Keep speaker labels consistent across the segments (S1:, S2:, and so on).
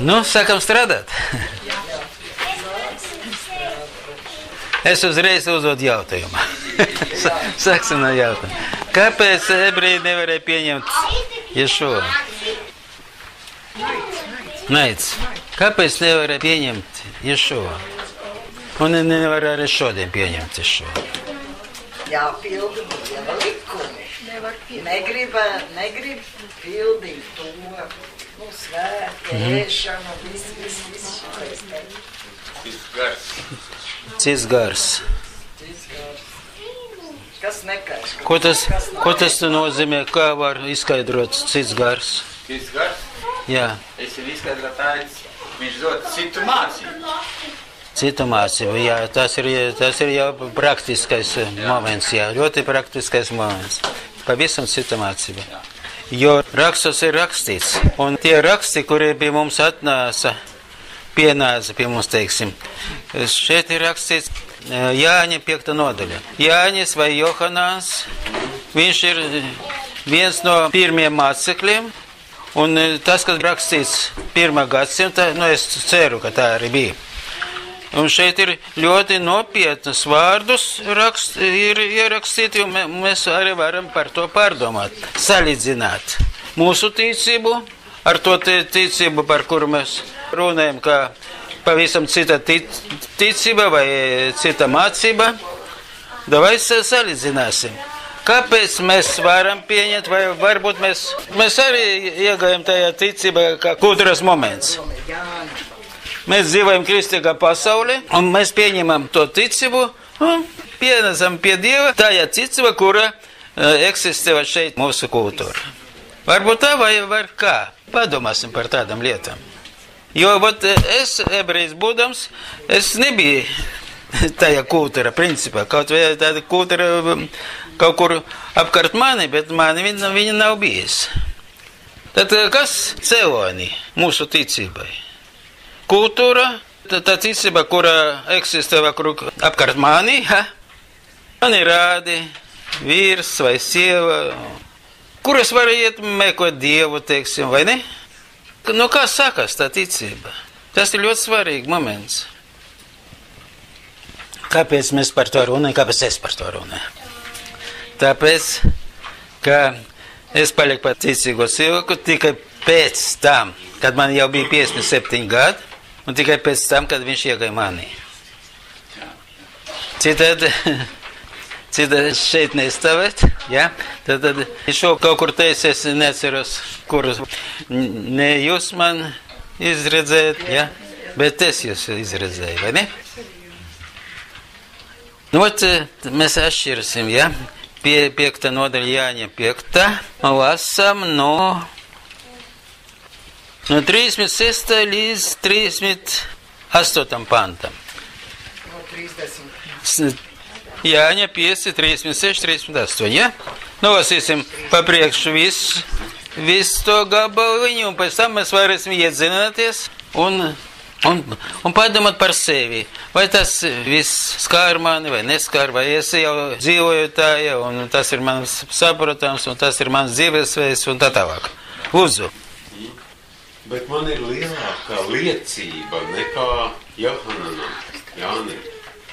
S1: Nu, sākam strādāt. Es uzreiz uzdodu jautājumu. Sāksim no jautājuma. Kāpēc ebreji nevarēja pieņemt Ješua? Naids. Kāpēc nevarēja pieņemt Ješua? Un nevar arī šodien pieņemt Ješua.
S2: Jāpilda Dieva likumi. Negrib pildīt to. Svētki, ēšanu, viss šais te.
S1: Cits gars.
S2: Kas nekaiš?
S1: Ko tas nozīmē? Kā var izskaidrot cits gars?
S3: Cits gars?
S1: Jā.
S3: Es jau izskaidroju tāds, viņš dod citu mācību.
S1: Citu mācību, jā. Tas ir jau praktiskais moments, jā. Ļoti praktiskais moments. Pavisam citu mācību. Jo rakstos ir rakstīts. Un tie raksti, kuri pie mums pienāca pie mums, teiksim. Šeit ir rakstīts Jāņa 5. nodaļa. Jāņis vai Johanāns, viņš ir viens no pirmiem mācekļiem. Un tas, kas rakstīts 1. gadsimta, es ceru, ka tā arī bija. Un šeit ir ļoti nopietnas vārdus ir ierakstīti, un mēs arī varam par to pārdomāt, salīdzināt mūsu ticību ar to ticību, par kuru mēs runājam, kā pavisam cita ticība vai cita mācība. Davai salīdzināsim. Kāpēc mēs varam pieņemt, vai varbūt mēs arī iegājam tajā ticībā kā kultūras moments. Mēs dzīvojam kristīgā pasaulē, un mēs pieņemam to ticību, un pienesam pie Dieva tajā ticība, kura eksistē šeit mūsu kultūra. Varbūt tā vai kā? Padomāsim par tādām lietām. Jo es, ebrejs būdams, es nebiju tajā kultūra principā. Kaut vai tāda kultūra kaut kur apkārt mani, bet mani viņa nav bijis. Tad kas cēloni mūsu ticībai? Kultūra, tā ticība, kura eksistē apkārt mani, mani rādi vīrs vai sieva, kuras var iet meklēt Dievu, teiksim, vai ne? Nu, kā sākās tā ticība? Tas ir ļoti svarīgs moments. Kāpēc mēs par to runājam? Kāpēc es par to runāju? Tāpēc, ka es paliku par ticīgo cilvēku tikai pēc tam, kad man jau bija 57 gadi, un tikai pēc tam, kad viņš iegāja manī. Citādi šeit nestāvēt, ja? Tad viņš kaut kur teica, es neceros, kur ne jūs man izredzējat, ja? Bet es jūs izredzēju, vai ne? Nu, mēs atšķirsim, ja? 5. nodaļa Jāņa 5. Lasam no 36. līdz 38. pantam.
S2: No 30.
S1: Jāņa 5, 36, 38, ja? Nolasīsim papriekšu visu to gabaliņu, un pēc tam mēs varēsim iedzināties un padomāt par sevi. Vai tas viss skār mani, vai neskār, vai es jau dzīvoju tā, ja, un tas ir mans saprotams, un tas ir mans dzīvesveids, un tā tālāk. Lūdzu.
S4: Bet man ir lielākā liecība nekā Jānim.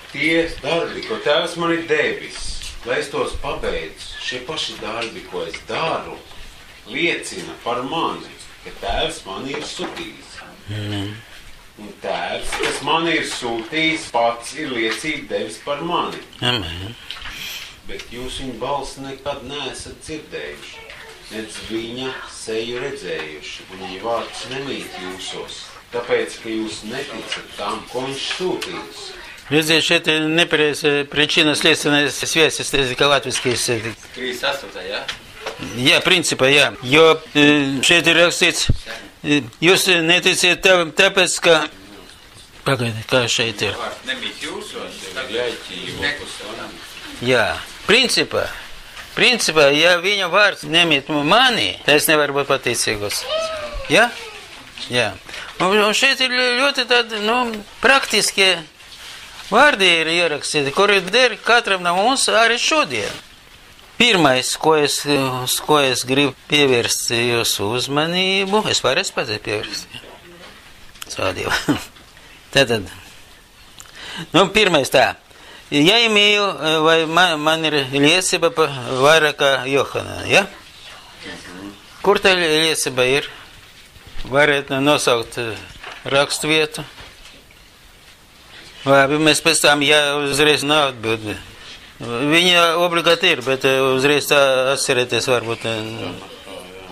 S4: Tie darbi, ko Tēvs man ir devis, lai es tos pabeidzu, šie paši darbi, ko es daru, liecina par mani, ka Tēvs man ir sūtījis. Un Tēvs, kas man ir sūtījis, pats ir liecība devis par mani.
S1: Amen.
S4: Bet jūs viņa balsi nekad neesat dzirdējuši, nedz viņa seju redzējuši, un viņa vārds nemīt jūsos, tāpēc, ka jūs neticat tām, ko viņš sūtījis.
S1: Redziet, šeit ir nepareiza причина следственной связи, kā latviski izsaka.
S3: 38, jā?
S1: Jā, principā, jā. Jo šeit ir rakstīts, jūs neticiet tāpēc, ka... Pagaidiet, kā šeit ir?
S3: Nebija jūsos,
S1: jā, principā, ja viņa vārds nemīt mani, tas nevar būt patīcīgos. Jā? Jā. Un šeit ir ļoti tādi, praktiskie vārdi ir ierakstīti, kuri der katram no mums arī šodien. Pirmais, ko es gribu pievērst jūsu uzmanību, es varēšu pateikt pievērst. Svētdievu. Tātad. Nu, pirmais tā. Ja imēju, vai man ir liecība vairāk kā Johanā, ja? Kur tā liecība ir? Variet nosaukt rakstu vietu? Labi, mēs pēc tam, ja uzreiz nav atbildi. Viņa obligāti ir, bet uzreiz tā atcerēties varbūt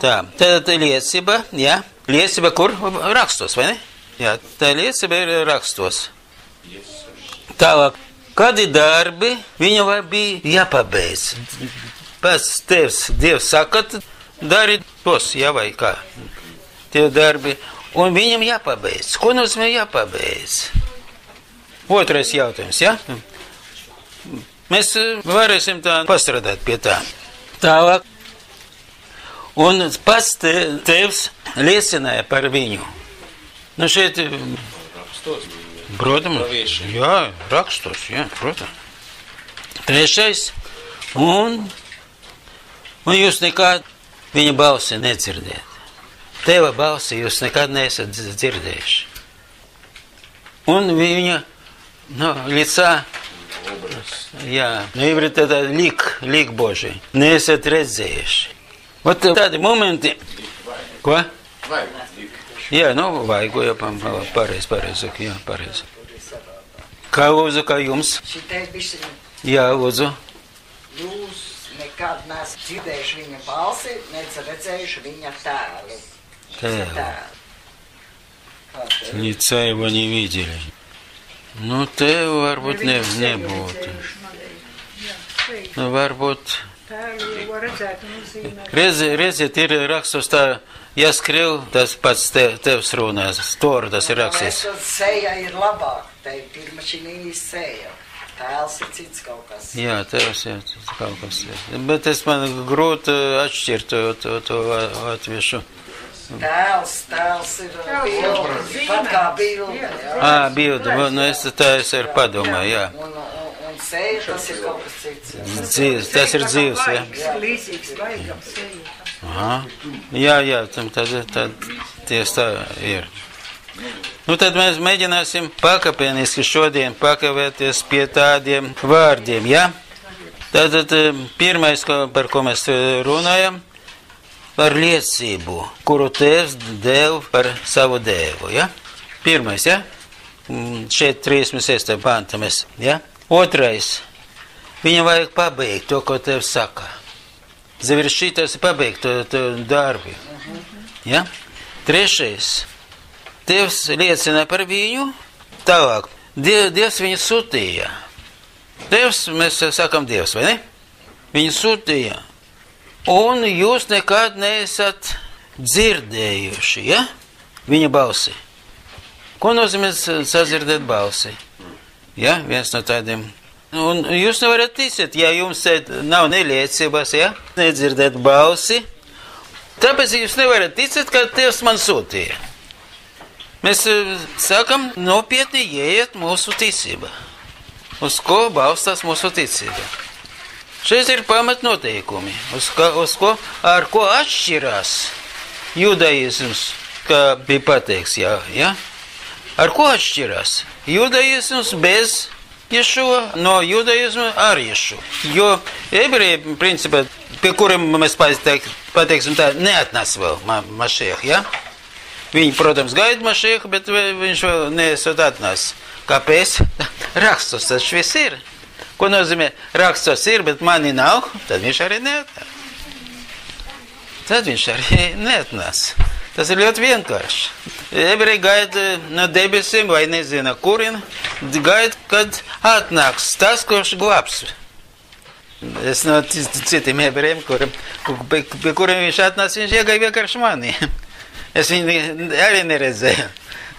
S1: tā. Tātad liecība, ja? Liecība kur? Rakstos, vai ne? Jā, tā liecība ir rakstos. Tālāk. Kādi darbi viņam bija jāpabeidz? Pēc tevs, Dievs saka, dari tos, jā, vai kā? Tie darbi. Un viņam jāpabeidz. Ko nozīmē jāpabeidz? Otrais jautājums, jā? Mēs varēsim tā pastrādāt pie tā. Tālāk. Un pats tevs liecināja par viņu. Nu šeit... Rakstos. Protams, jā, rakstos, jā, protams. Trešais, un jūs nekad viņa balsi nedzirdēt. Teva balsi jūs nekad neesat dzirdējuši. Un viņa, лица, jā, ivri tādā lik Boži, neesat redzējuši. Ot tādi momenti, ko? Jā, vaigo jau pareizi, jā, pareizi. Kā lūdzu, kā jums?
S2: Šitais bišķiņ.
S1: Jā, lūdzu.
S2: Jūs nekad neesat dzirdējuši viņa balsi, nec redzējuši viņa tēlu.
S1: Лица его не видели. Nu, te varbūt nebūtu. Nu, varbūt... Redziet, ir rakstos tā, ja skriev, tas pats tevs runās, storu tas ir rakstis.
S2: Bet seja ir labāk, te pirma šī seja. Tēls ir cits kaut kas. Jā,
S1: tēls ir cits kaut kas. Bet es man grūti atšķirt to latviešu.
S2: Tēls ir bilde, pat kā bilde.
S1: Bilde, nu es arī padomāju, jā.
S2: Un seja, tas ir kaut kas cits.
S1: Dzīves, tas ir dzīves, jā.
S2: Līdzīgs vaigam seja.
S1: Aha. Jā, tad tieši tā ir. Nu, tad mēs mēģināsim pakāpeniski šodien pakavēties pie tādiem vārdiem, jā? Tātad pirmais, par ko mēs runājam, par liecību, kuru tēvs deva par savu dēvu, jā? Pirmais, jā? Šeit 36. panta mēs, jā? Otrais, viņam vajag pabeigt to, ko tevs saka. Завершить, pabeigt to darbu. Ja? Trešais, tevs liecina par viņu, tālāk, Dievs viņu sūtīja. Tevs, mēs sakam Dievs, vai ne? Viņu sūtīja. Un jūs nekad neesat dzirdējuši, ja? Viņa balsi. Ko nozīmē sadzirdēt balsi? Ja, viens no tādiem. Un jūs nevarat ticēt, ja jums nav neliecības, ja, nedzirdēt balsi, tāpēc jūs nevarat ticēt, ka Dievs man sūtīja. Mēs sakam, nopietni ieiet mūsu ticība. Uz ko balstās mūsu ticība? Šeit ir pamatnoteikumi, ar ko atšķirās judaisms, kā bija pateikts, ja? Ar ko atšķirās? Judaisms bez Ješua, no judaisma ar Ješu. Jo ebreji, principā, pie kuriem mēs pateiksim tā, neatnāca vēl Mašieha, ja? Viņi, protams, gaida Mašiehu, bet viņš vēl neesot atnācis. Kāpēc? Rakstos tas viss ir. Ko nozīmē rakstos ir, bet mani nav, tad viņš arī neatnāca. Tas ir ļoti vienkārši. Ebreji gaida no debesīm, vai nezina kurien, gaida, kad atnāks tas, kurš glābs. Es no citiem ebrejiem, pie kuriem viņš atnāca, viņš iegāja vienkārši mani. Es viņu arī neredzēju,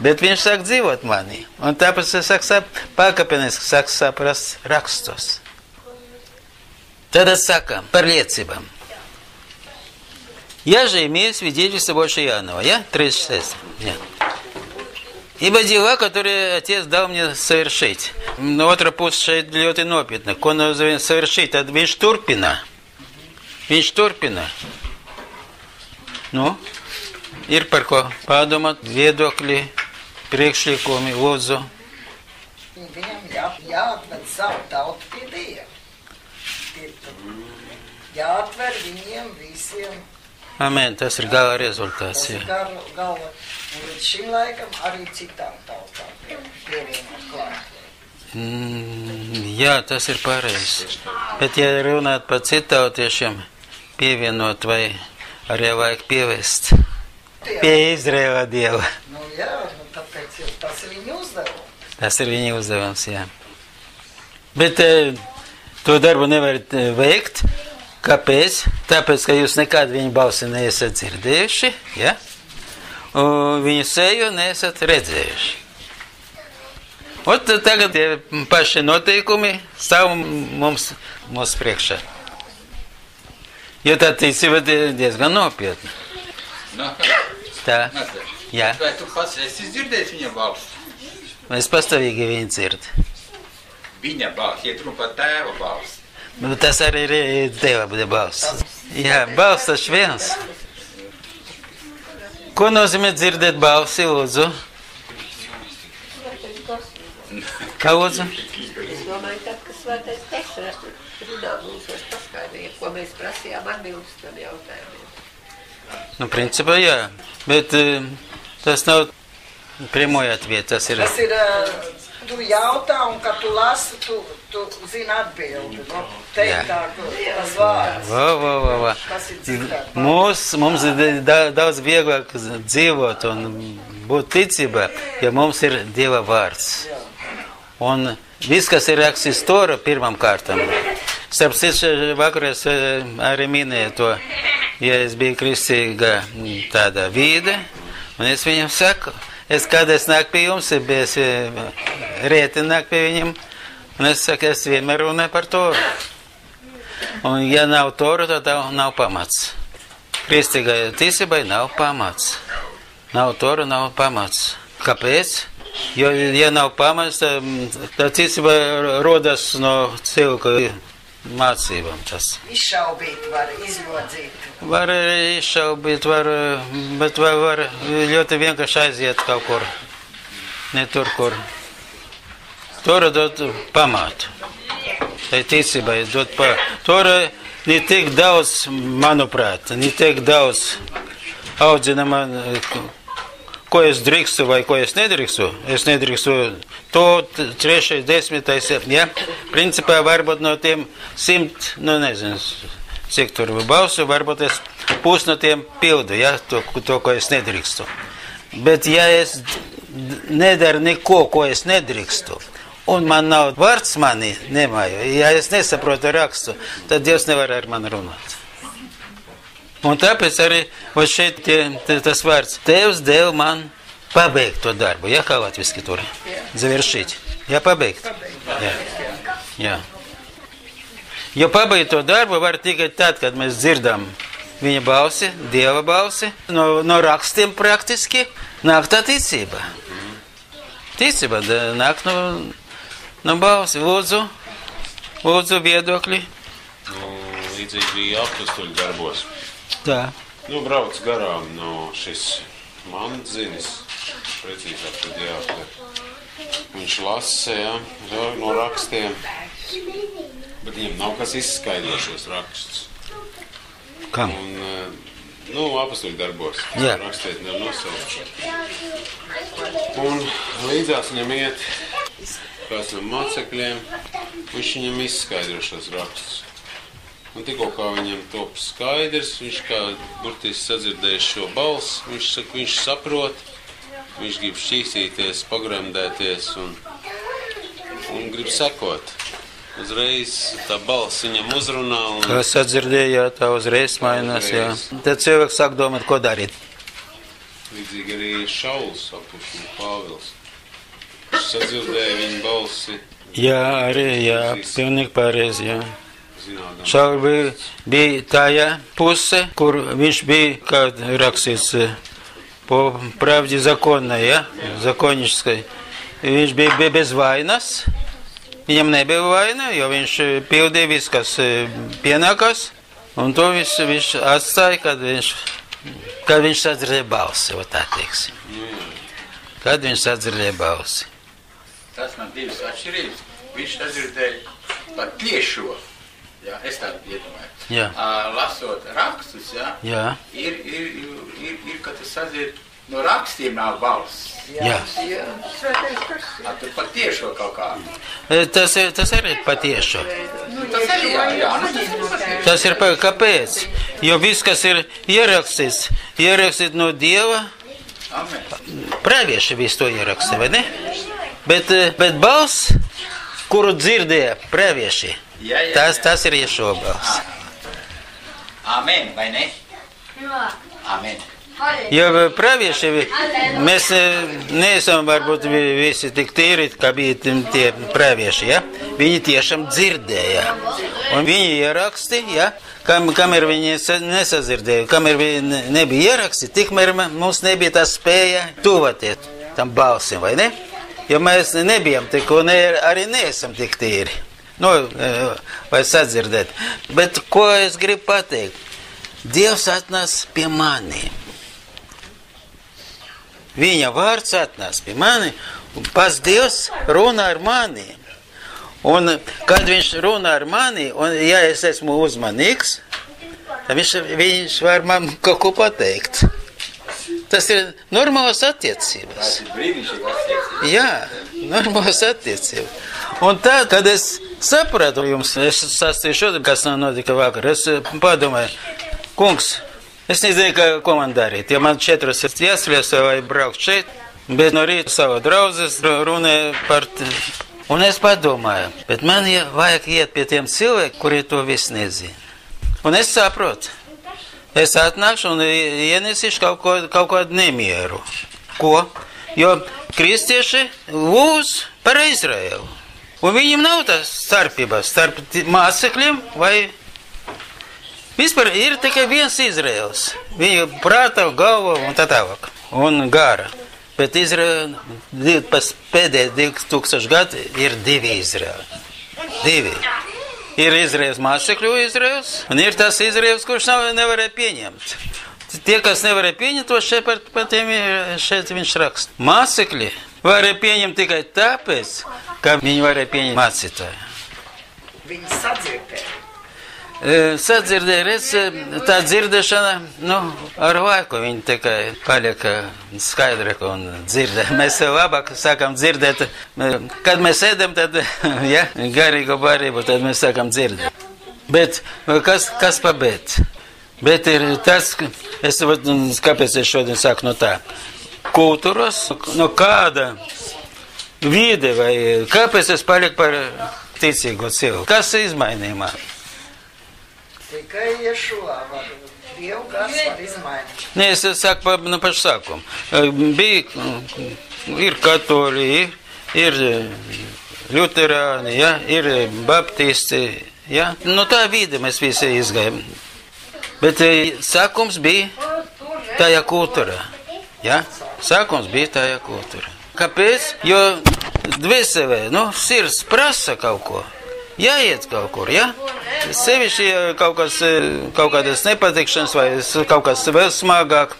S1: bet viņš sāk dzīvot mani. Un tāpēc es pakāpeniski sāk saprast rakstos. Tad sakam par liecībām. Я же имею свидетельство больше Иоаннова, я? 36. Нет. Ибо дела, которые Отец дал мне совершить. Но otru pusi šeit ļoti nopietna. Ko nozīmē совершить? Tad viņš turpina. Nu, ir par ko padomāt, viedokļi, priekšlikumi, lūdzu.
S2: Viņam jāatved savu tautu pie Dieva. Jāatver viņiem visiem.
S1: Amen, tas ir gala rezultāts.
S2: Tas ir galva. Un līdz šim laikam arī citām tautām pievienot klāt.
S1: Jā, tas ir pareizi. Bet, ja runāt par citautiešiem, pievienot vai arī vajag pievest pie Izraēla Dieva.
S2: Nu jā, tāpēc tas ir viņa uzdevums.
S1: Tas ir viņa uzdevums, jā. Bet to darbu nevarat veikt. Kāpēc? Tāpēc, ka jūs nekad viņa balsi neesat dzirdējuši, ja? Un viņu seju neesat redzējuši. Un tagad tie paši noteikumi stāv mums priekšā. Jo tā ticība diezgan nopietna. Tā, jā.
S3: Vai tu pats esi dzirdējis viņa balsi?
S1: Es pastāvīgi viņu dzirdu.
S3: Viņa balsi, iet runa par tēva balsi.
S1: Tas arī ir Dieva balss. Jā, balss tas viens. Ko nozīmē dzirdēt balsi, lūdzu? Kā lūdzu?
S5: Es domāju, tad, ka svētais teksts runā mūsos paskaidrīja, ko mēs prasījām atbildes tam jautājumiem.
S2: Nu,
S1: principā, jā. Bet tas nav primoja atviet, tas ir...
S2: Tas ir, tu jautā, un kad tu lasi, tu zini atbildi. Nu, teiktā, tas vārds.
S1: Va.
S2: Tas ir dzirdēt.
S1: Mums ir daudz vieglāk dzīvot un būt ticībā, ja mums ir Dieva vārds. Un viss, kas ir rakstīts Tora pirmam kārtam. Starp citu, vakar es arī minēju to, ja es biju kristīga tāda vīde, un es viņam saku, kad es nāku pie jums, es rēti nāku pie viņam, un es saku, es vienmēr runāju par Toru. Un ja nav Toru, tad nav pamats. Kristīgai ticībai nav pamats. Nav Toru, nav pamats. Kāpēc? Jo, ja nav pamats, tad ticība rodas no cilvēka mācībām.
S2: Izšaubīt var, izlodzīt.
S1: Var izšaubīt, bet var ļoti vienkārši aiziet kaut kur. Ne tur, kur. Tora dod pamatu. Tai ticībai dod pamatu. Tora ne tik daudz, manuprāt, ne tik daudz audzina man, ko es drīkstu vai ko es nedrīkstu. Es nedrīkstu to 3., 10., ja? Principā varbūt no tiem 100, nu nezinu, cik tur balsu, varbūt es pus no tiem pildu, ja? To, ko es nedrīkstu. Bet ja es nedaru neko, ko es nedrīkstu, un man nav vārds mani nemāju, ja es nesaprotu rakstu, tad Dievs nevar ar mani runāt. Un tāpēc arī šeit tas vārds Tevs deva man pabeigt to darbu. Ja, kā latviski tur? Завершить. Ja, pabeigt. Jā. Jo pabeigt to darbu var tikai tad, kad mēs dzirdam viņa balsi, Dieva balsi, no rakstiem praktiski nāk tā ticība. Ticība nāk no balsi. Lūdzu viedokļi.
S4: Līdzīgi bija apustuļu darbos.
S1: Tā.
S4: Brauc garām no šis mandzinis, precīzāk tad jāaptver. Viņš lasa, no rakstiem, bet viņam nav kas izskaidro šos rakstus.
S1: Kam?
S4: Un, apustuļu darbos.
S1: Jā.
S4: Rakstiet nevar nosaukt. Un līdzās viņam iet kāds no mācekļiem, viņš viņam izskaidro šos rakstus. Un tikko kā viņam top skaidrs, viņš kā burtiski sadzirdējis šo balsi, viņš saka, viņš saprot, viņš grib šķīstīties, pagremdēties un grib sekot. Uzreiz tā balss viņam uzrunā.
S1: Es sadzirdēju, jā, tā uzreiz mainās, jā. Tad cilvēks sāk domāt, ko darīt.
S4: Līdzīgi arī Šauls apušana Pāvils. Viņš sadzirdēja viņa balsi. Jā,
S1: arī, jā, pilnīgi pareizi, jā. Šauls bija tajā puse, kur viņš bija, kā rakstīts, po pravdi zakonai, ja? Zakoniškai. Viņš bija bez vainas. Viņam nebija vaina, jo viņš pildīja viss, kas pienākas. Un to viņš atstāja, kad viņš sadzirdēja balsi, tā teiksim. kad viņš sadzirdēja balsi.
S3: Tas man divas atšķirības. Viņš sadzirdēja par tiešo, jā, es tādu iedomāju.
S1: Jā.
S3: Lasot rakstus,
S1: Jā.
S3: Ir, kad tu sadzirdi, no rakstiem nāk balss.
S1: Jā.
S3: Tu par tiešo kaut kā.
S1: Tas arī patiešo.
S3: Tas arī, jā.
S1: Tas ir kāpēc? Jo viss, kas ir ierakstīts no Dieva,
S3: Amen.
S1: pravieši visu to ieraksta, vai ne? Bet balss, kuru dzirdēja pravieši, tas ir Ješua balss.
S3: Amen, vai ne? Amen.
S1: Jo pravieši, mēs neesam varbūt visi tik tīri, kā bija tie pravieši, ja? Viņi tiešām dzirdēja. Un viņi ieraksti, ja? Kamēr viņi nesadzirdēja, kamēr viņi nebija ieraksti, tikmēr mums nebija tā spēja tuvoties tam balsim, vai ne? Jo mēs nebijam tik, un arī neesam tik tīri. Vai sadzirdēt. Bet ko es gribu pateikt? Dievs atnāca pie mani. Viņa vārds atnāca pie mani, un pats Dievs runā ar mani. Un kad viņš runā ar mani, un ja es esmu uzmanīgs, tad viņš var man kaut ko pateikt. Tas ir normālas attiecības.
S3: Tas ir brīnišķīgi attiecības.
S1: Jā, normālas attiecības. Un tad, kad es sapratu jums, es sastīju šodien, kas notika vakar, es padomāju, kungs, es nezinu, ko man darīt. Ja man 4 ir jāslies vai braukt šeit, bet no rīta savu draudzes runāja par... Un es padomāju, bet man vajag iet pie tiem cilvēkiem, kuri to visu nezina. Un es saprotu. Es atnākšu un ienesīšu kaut kādu nemieru. Ko? Jo kristieši lūdz par Izraelu. Un viņiem nav tās starpības starp mācekļiem vai... Vispār ir tikai viens Izraels. Viņa prāta, galva un tā tālāk. Un gara. Bet Izraela pēdējā 2000 gadu ir 2 Izraeli. 2. Ir Izraels mācekļu Izraels, un ir tas Izraels, kurš nevarēja pieņemt. Tie, kas nevarēja pieņemt, to šeit viņš raksta. Mācekļi varēja pieņemt tikai tāpēc, ka viņi varēja pieņemt mācītāju.
S2: Viņi sadzirdēja.
S1: Sadzirdēja, redz, tā dzirdēšana, ar laiku viņi tikai paliek skaidra un dzirdē. Mēs labāk sākam dzirdēt, kad mēs ēdam, tad, ja, garīgo barību, tad mēs sākam dzirdēt. Bet, kas pabēt? Bet ir tas, kāpēc es šodien sāku no tā, kultūros, no kāda vide vai kāpēc es paliku par ticīgo cilvēku? Kas izmainīja man?
S2: Tikai Ješua var. Dievu gars var izmainīt.
S1: Nē, es saku no pašu sākumu. Ir katoļi, ir ļuterāni, ja? Ir baptisti. Ja? No tā vide mēs visi izgājam. Bet sākums bija tajā kultūrā. Ja? Sākums bija tajā kultūrā. Kāpēc? Jo dvēselē, sirds prasa kaut ko. Jāiet kaut kur, ja? Sevišķi kaut kādas nepatikšanas vai kaut kas vēl smagāk,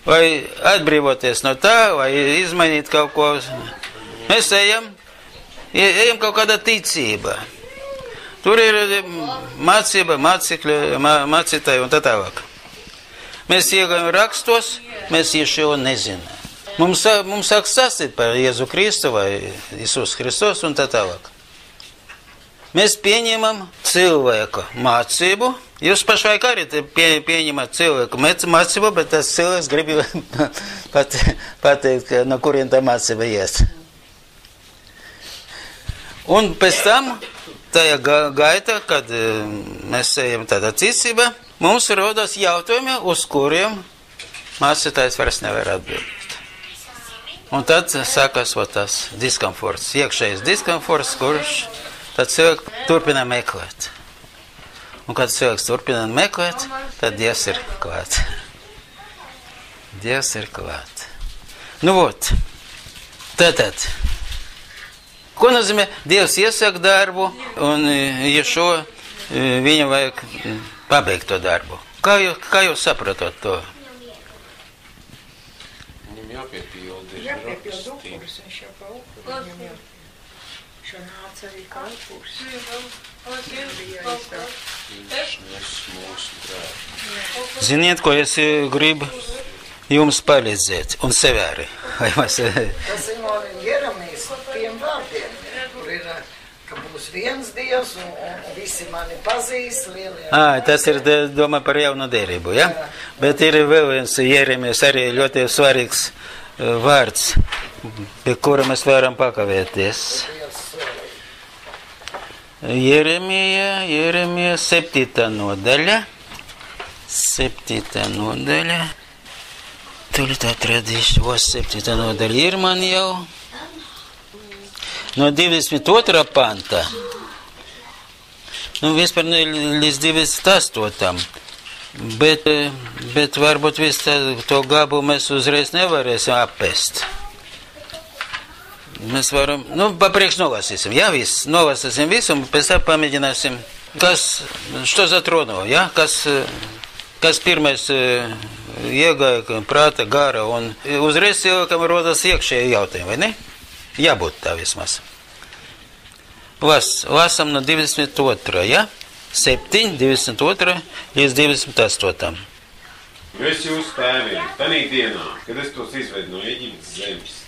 S1: vai atbrīvoties no tā, vai izmainīt kaut ko. Mēs ejam kaut kādā ticībā. Tur ir mācība, mācītāji un tā tālāk. Mēs iegājam rakstos, mēs šo nezinām. Mums sāk sastīt par Jēzu Kristu vai Isus Kristus un tā tālāk. Mēs pieņemam cilvēku mācību. Jūs pašlaik arī pieņemat cilvēku mācību, bet tas cilvēks grib pateikt, no kurien tā mācība ies. Un pēc tam, tajā gaitā, kad mēs ejam tādā ticībā, mums rodas jautājumi, uz kuriem mācītājs vairs nevar atbildēt. Un tad sākas tas diskomforts, iekšējais diskomforts, kurš... Tad cilvēks turpina meklēt. Un kad cilvēks turpina meklēt, tad Dievs ir klāt. Dievs ir klāt. Tātad. Ko nozīmē? Dievs iesaka darbu, un Ješua viņam vajag pabeigt to darbu. Kā jūs saprotat to?
S4: jāpiepilda.
S2: Jāpiepild upuris, viņš jau pa upuri viņam jau. Šo nāca arī kā upuris.
S4: Viņš nes mūsu grēku.
S1: Ziniet, ko es gribu jums palīdzēt, un sevi arī.
S2: Tas ir no Jeremijas tiem vārdiem, kur ir, ka būs viens Dievs un visi mani pazīs lielie.
S1: Tas ir domā par jaunu derību, ja? Bet ir vēl viens Jeremijas arī ļoti svarīgs vārds, pie kura mēs varam pakavēties. Jeremija 7. nodaļa. 7. nodaļa. Tūlīt atradīšu, 7. nodaļa ir man jau. No 22. panta. Vispār līdz 28. Bet varbūt visu to gabu mēs uzreiz nevarēsim apēst. Mēs varam, papriekš nolasīsim, jā, viss, nolasīsim visu, un pēc tam pamēģināsim, što za trono, jā, kas pirmais iegāja prāta, gara, un uzreiz cilvēkam rodas iekšēji jautājumi, vai ne? Jābūt tā vismaz. Lasam no 22, jā, 7, 22 līdz 28.
S4: Es jūsu tēviem, tanī dienā, kad es tos izvedu no Eģiptes zemes,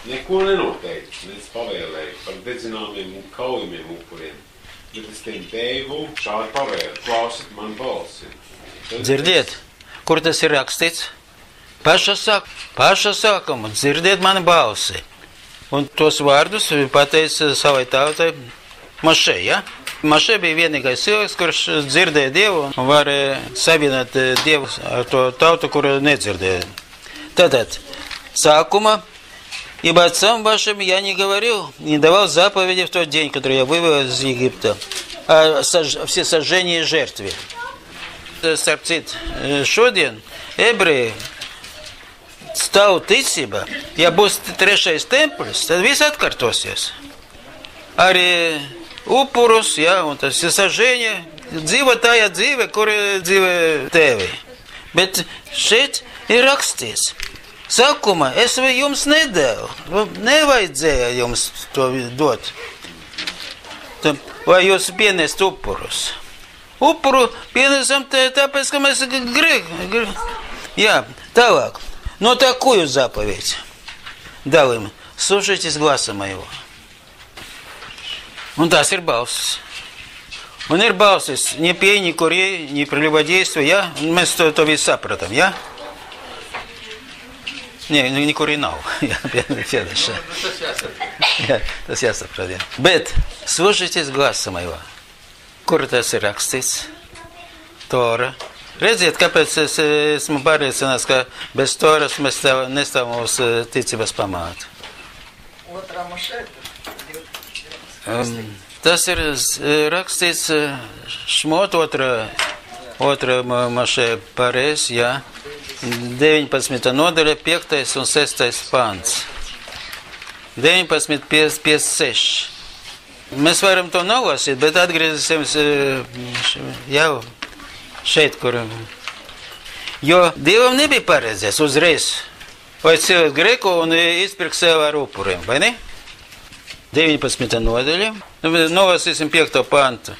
S4: neko nenoteicu, nec pavēlēju par dedzināmiem un kaujumiem upuriem, bet es tiem devu šādu pavēlu, klausiet man balsi.
S1: Dzirdiet, kur tas ir rakstīts? Paša sākuma, dzirdiet mani balsi. Un tos vārdus pateica savai tautai Mošē, ja? Mošē bija vienīgais cilvēks, kurš dzirdēja Dievu un varēja savienot Dievu ar to tautu, kuru nedzirdēja. Tātad, сакума, ибо отцам вашим я не говорил, не давал заповеди в тот день, который я вывел из Египта, о всесожжении и жертве. Starp citu, šodien ebreji stāv ticība, ja būs trešais templis, tad viss atkārtosies. Arī upurus, ja, un tas sažēņa, dzīvo tajā dzīve, kur dzīve tevi. Bet šeit ir rakstīts, sākumā es jums nedevu, nevajadzēja jums to dot, vai jūs pienest upurus. Upuru pienesam tāpēc, ka mēs Jā, tālāk. Но такую заповедь дал им. Слушайтесь гласа моего. Un tas ir balsis. Un ir balsis. Не пей, не кури, не прелюбодействуй, ja? Mēs to visu sapratam, ja? Не kuri nav. Tas jāsaprot, ja. Bet слушайтесь гласа моего. Kur tas ir rakstīts? Tora. Redziet, kāpēc es esmu pārliecināts, ka bez Toras mēs nestāvam uz ticības pamātu. Tas ir rakstīts Šmot otrā Mošē pareiz, jā. 19. nodaļa, 5. un 6. pants. 19, 56. Mēs varam to nolasīt, bet atgriezīsimies jau šeit, kur. Jo Dievam nebija paredzēts uzreiz, vai cilvēks greku un izpirkt sev ar upuriem, vai ne? 19. nodaļa. Nolasīsim 5. pantu.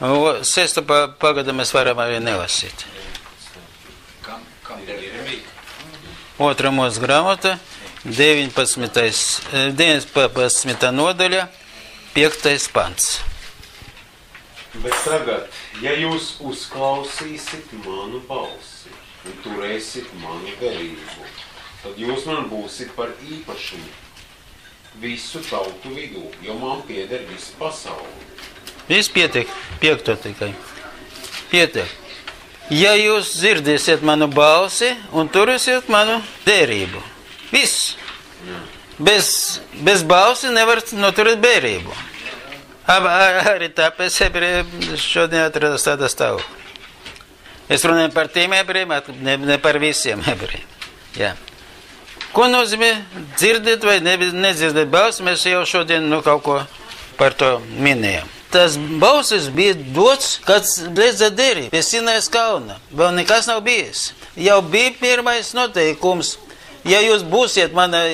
S1: 6. pagadu mēs varam arī nelasīt. Otrā mūsu grāmata, 19. nodaļa, 5. pants.
S4: Bet tagad, ja jūs uzklausīsit manu balsi un turēsit manu derību, tad jūs man būsit par īpašumu visu tautu vidū, jo man pieder visu pasauli.
S1: Viss pietiek, 5. tikai. Pietiek. Ja jūs dzirdēsiet manu balsi un turēsiet manu derību. Viss. Bez balsi nevar noturēt derību. Arī tāpēc ebreji šodien atrodas tādā stāvoklī. Es runāju par tiem ebrejiem, ne par visiem ebrejiem. Jā. Ko nozīmē dzirdēt vai nedzirdēt balsi? Mēs jau šodien kaut ko par to minējam. Tas balsis bija dots, kad redzēt derību pie Sinajas kalna. Vēl nekas nav bijis. Jau bija pirmais noteikums ja jūs būsiet mana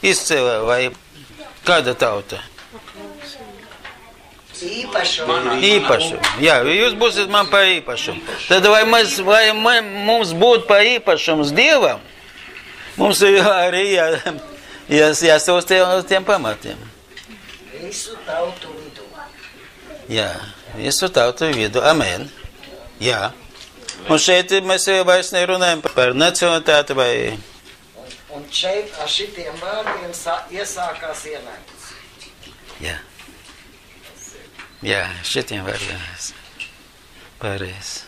S1: izcēlē vai kāda tauta? Īpašu. Jā, jūs būsiet man par īpašumu. Tad vai mums būtu par īpašums Dievam? Mums arī jāsauc tiem pamatiem.
S2: Visu tautu vidu.
S1: Jā, visu tautu vidu. Amen. Jā. Un šeit mēs jau vairs nerunājam par nacionalitāti vai...
S2: Un šeit ar šitiem vārdiem iesākās ienaidis.
S1: Jā. Jā, šitiem vārdiem. Pareizi.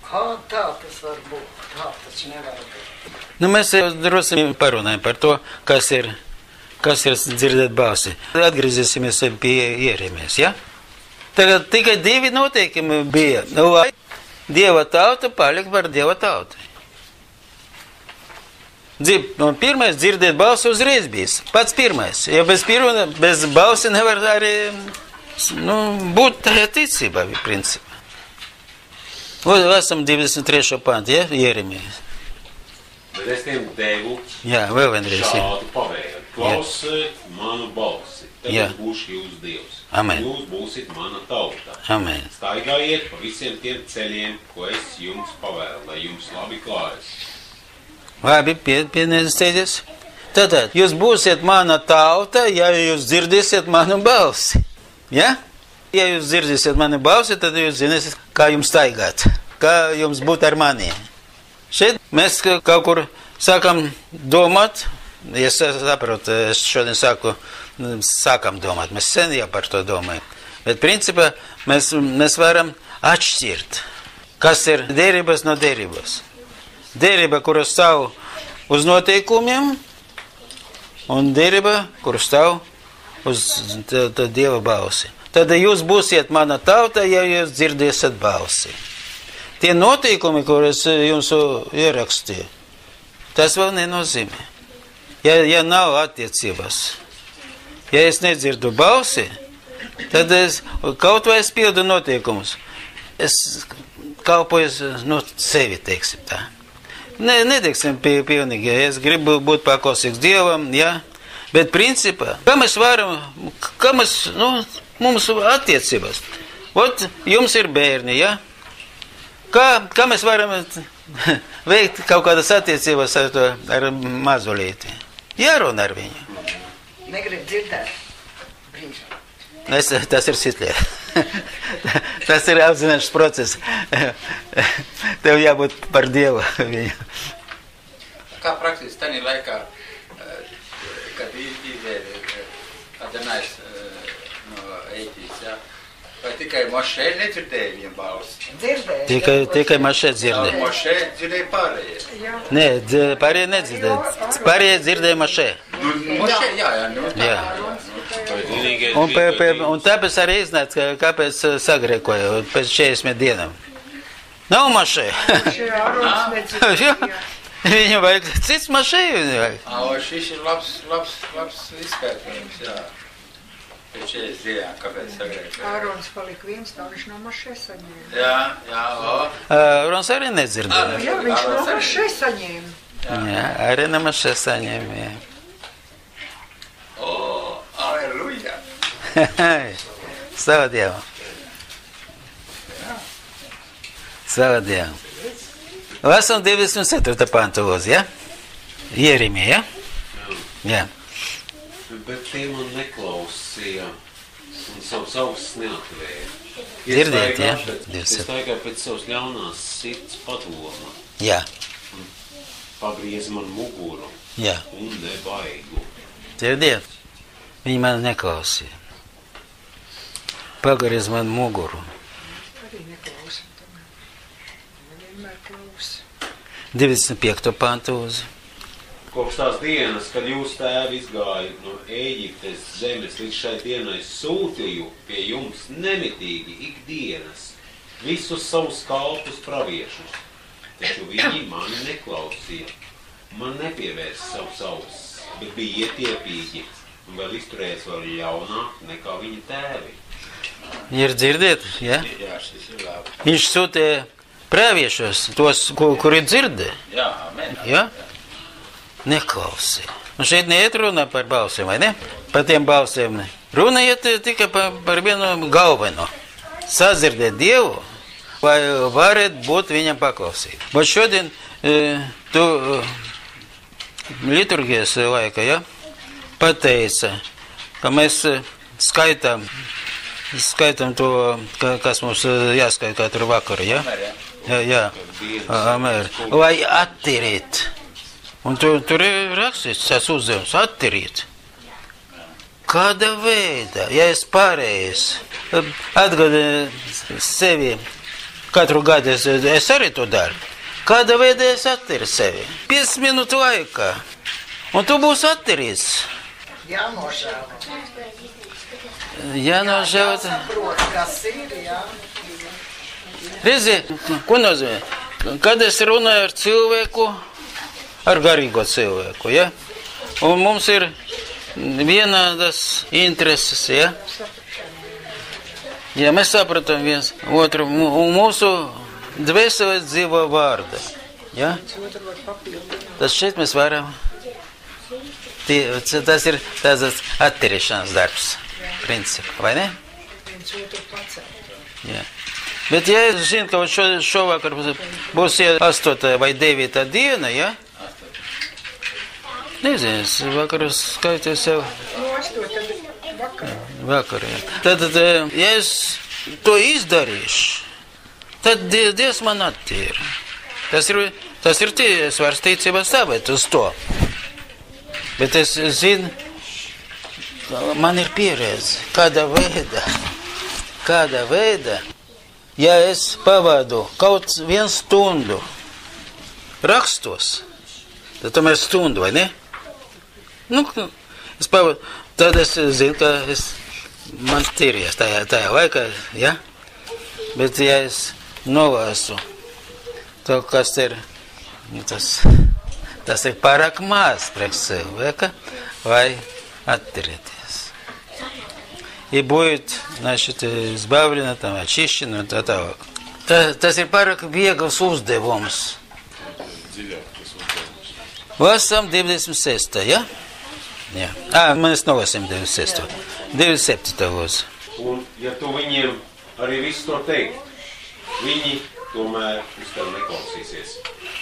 S2: Kā tā tas var būt? Tā tas nevar būt.
S1: Nu, mēs jau drusku parunājam par to, kas ir dzirdēt balsi. Atgriezīsimies pie Jeremijas, ja? Tagad tikai 2 noteikumi bija. Vai Dieva tauta palika par Dieva tautu. Pirmais dzirdēt balsi uzreiz bijis. Pats pirmais. Ja bez balsi nevar arī būt tajā ticībā, principā. Esam 23. pantu, ja? Jeremijas.
S4: Bet es tiem devu
S1: vēl vienreiz.
S4: šādu pavēlu. Klausiet manu balsi, tad būšu jūs Dievs.
S1: Amen.
S4: Jūs būsit mana tauta.
S1: Amen.
S4: Staigājiet pa visiem tiem ceļiem, ko es jums pavēlu, lai jums labi klājas.
S1: Labi, pienestēties. Tātad, jūs būsiet mana tauta, ja jūs dzirdēsiet manu balsi. Ja? Ja jūs dzirdēsiet manu balsi, tad jūs zināsiet, kā jums staigāt, kā jums būt ar mani. Šeit mēs kaut kur sākam domāt, es saprotu, es šodien sākam domāt, mēs sen jau par to domājam. Bet principā mēs varam atšķirt, kas ir derības no derības. Derība, kura stāv uz noteikumiem, un derība, kura stāv uz Dieva balsi. Tad jūs būsiet mana tauta, ja jūs dzirdēsiet balsi. Tie noteikumi, kurus jums ierakstīju, tas vēl nenozīmē. Ja nav attiecības, ja es nedzirdu balsi, tad es kaut vai es pildu noteikumus. Es kalpoju sevi, teiksim tā. Neteiksim pilnīgi, es gribu būt paklausīgs Dievam, ja? Bet principā, kā mēs varam, mums attiecības. Ot, jums ir bērni, ja? Kā mēs varam veikt kaut kādas attiecības ar mazulīti? Jārunā ar viņu.
S2: Negrib dzirdēt.
S1: Tas ir sitlē. Tas ir apzināšanas process. Tev jābūt par Dievu viņu.
S3: Kā praktiski tādā laikā, kad izvēle Adanais no Eitīs, ja? Vai tikai Mošē nedzirdēja viņa balsi?
S2: Dzirdēja.
S1: Tikai Mošē dzirdēja.
S3: Mošē dzirdēja pārējie.
S1: Nē, pārējie nedzirdēja. Pārējie dzirdēja Mošē.
S3: Mošē, jā.
S1: Un tāpēc arī iznāca, kāpēc sagrēkoja pēc 40 dienām. Nav Mošē. Viņam vajag cits Mošē.
S3: Šis ir labs izpētījums, jā. Pēc 40 dienām, kāpēc sagrēkoja.
S6: Ārons palika viens, tā viņš no Mošē saņēma.
S3: Jā.
S1: Ārons arī nedzirdēja.
S6: Jā, viņš no Mošē saņēma.
S1: Jā, arī no Mošē saņēma, jā.
S3: Aleluja!
S1: Slava Dievam! Slava Dievam! Lasam 24. pantu lūdzu, ja? Jeremija, ja? Jā.
S4: Bet tie man neklausīja un savus ausis neatvēra.
S1: Dzirdēt, ja?
S4: Es staigāju pēc savas ļaunās sirds padoma.
S1: Jā.
S4: Pagriez man muguru.
S1: Jā.
S4: Un nebaigu.
S1: Dzirdiet? Viņi man neklausīja. Pagriez man muguru.
S6: Arī neklausa. Vienmēr klausa.
S1: 25. pantu uz.
S4: Kopš tās dienas, kad jūs tēvi izgāja no Ēģiptes zemes, līdz šai dienai sūtīju pie jums nemitīgi ikdienas visus savus kalpus praviešus. Taču viņi mani neklausīja. Man nepievērs savus ausis, bet bija ietiepīgi un vēl izturējis vēl ļaunāk nekā viņa tēvi.
S1: Ir dzirdēt, ja?
S3: Jā, šis ir labi.
S1: Viņš sūtīja praviešus, tos, kuri dzirdē.
S3: Jā, amen.
S1: Ja? neklausīja. Un šeit neiet runa par balsīm, vai ne? Par tiem balsīm. Runa iet tikai par vienu galveno. Sadzirdēt Dievu, vai varat būt viņam paklausīt. Bet šodien tu liturgijas laika, ja, pateica, ka mēs skaitām to, kas mums jāskaita katru vakaru, ja? Jā, amēr. Lai attīrīt. Un tur ir rakstīts, tas uzdevums, attīrīt. Kāda veida, ja es pārējais, atgādāju sevi, katru gadu es arī to daru, kāda veida es attīru sevi? 5 minūtu laikā. Un tu būsi attīrīts.
S2: Jānožēlo.
S1: Jāsaprot,
S2: kas ir, jā.
S1: Redzi, ko nozīmē? Kad es runāju ar cilvēku, ar garīgo cilvēku, ja? Un mums ir vienādas intereses, ja? Ja mēs sapratam viens otru, un mūsu dvēseles dzīvo vārda, ja? Tas šeit mēs varam, tas ir tāds attīrīšanas darbs, principā, vai ne? Jā. Bet ja es zinu, ka šovakar būs 8. vai 9. diena, ja? Nezinu, es vakar skaitos jau. Vakar, jā. Tad, ja es to izdarīšu, tad Dievs man attīra. Tas ir es varu ticībā stāvēt uz to. Bet es zinu, man ir pieredze, kādā veidā, ja es pavadu kaut 1 stundu rakstos, tad tomēr stundu, vai ne? Nu, es pavadu, tad es zinu, ka man tīries tajā laikā, ja? Bet ja es nolāsu to, kas ir, tas ir pārāk maz priekš cilvēka, vai attīrieties. И будет, значит, избавлено, там, очищено, tas ir pārāk viegls uzdevums. Lasām 26. Ja? Jā. Mēs nolasām 26. 27. lūdzu.
S4: Un, ja tu viņiem arī visu to teikt, viņi tomēr uz tevi neklausīsies.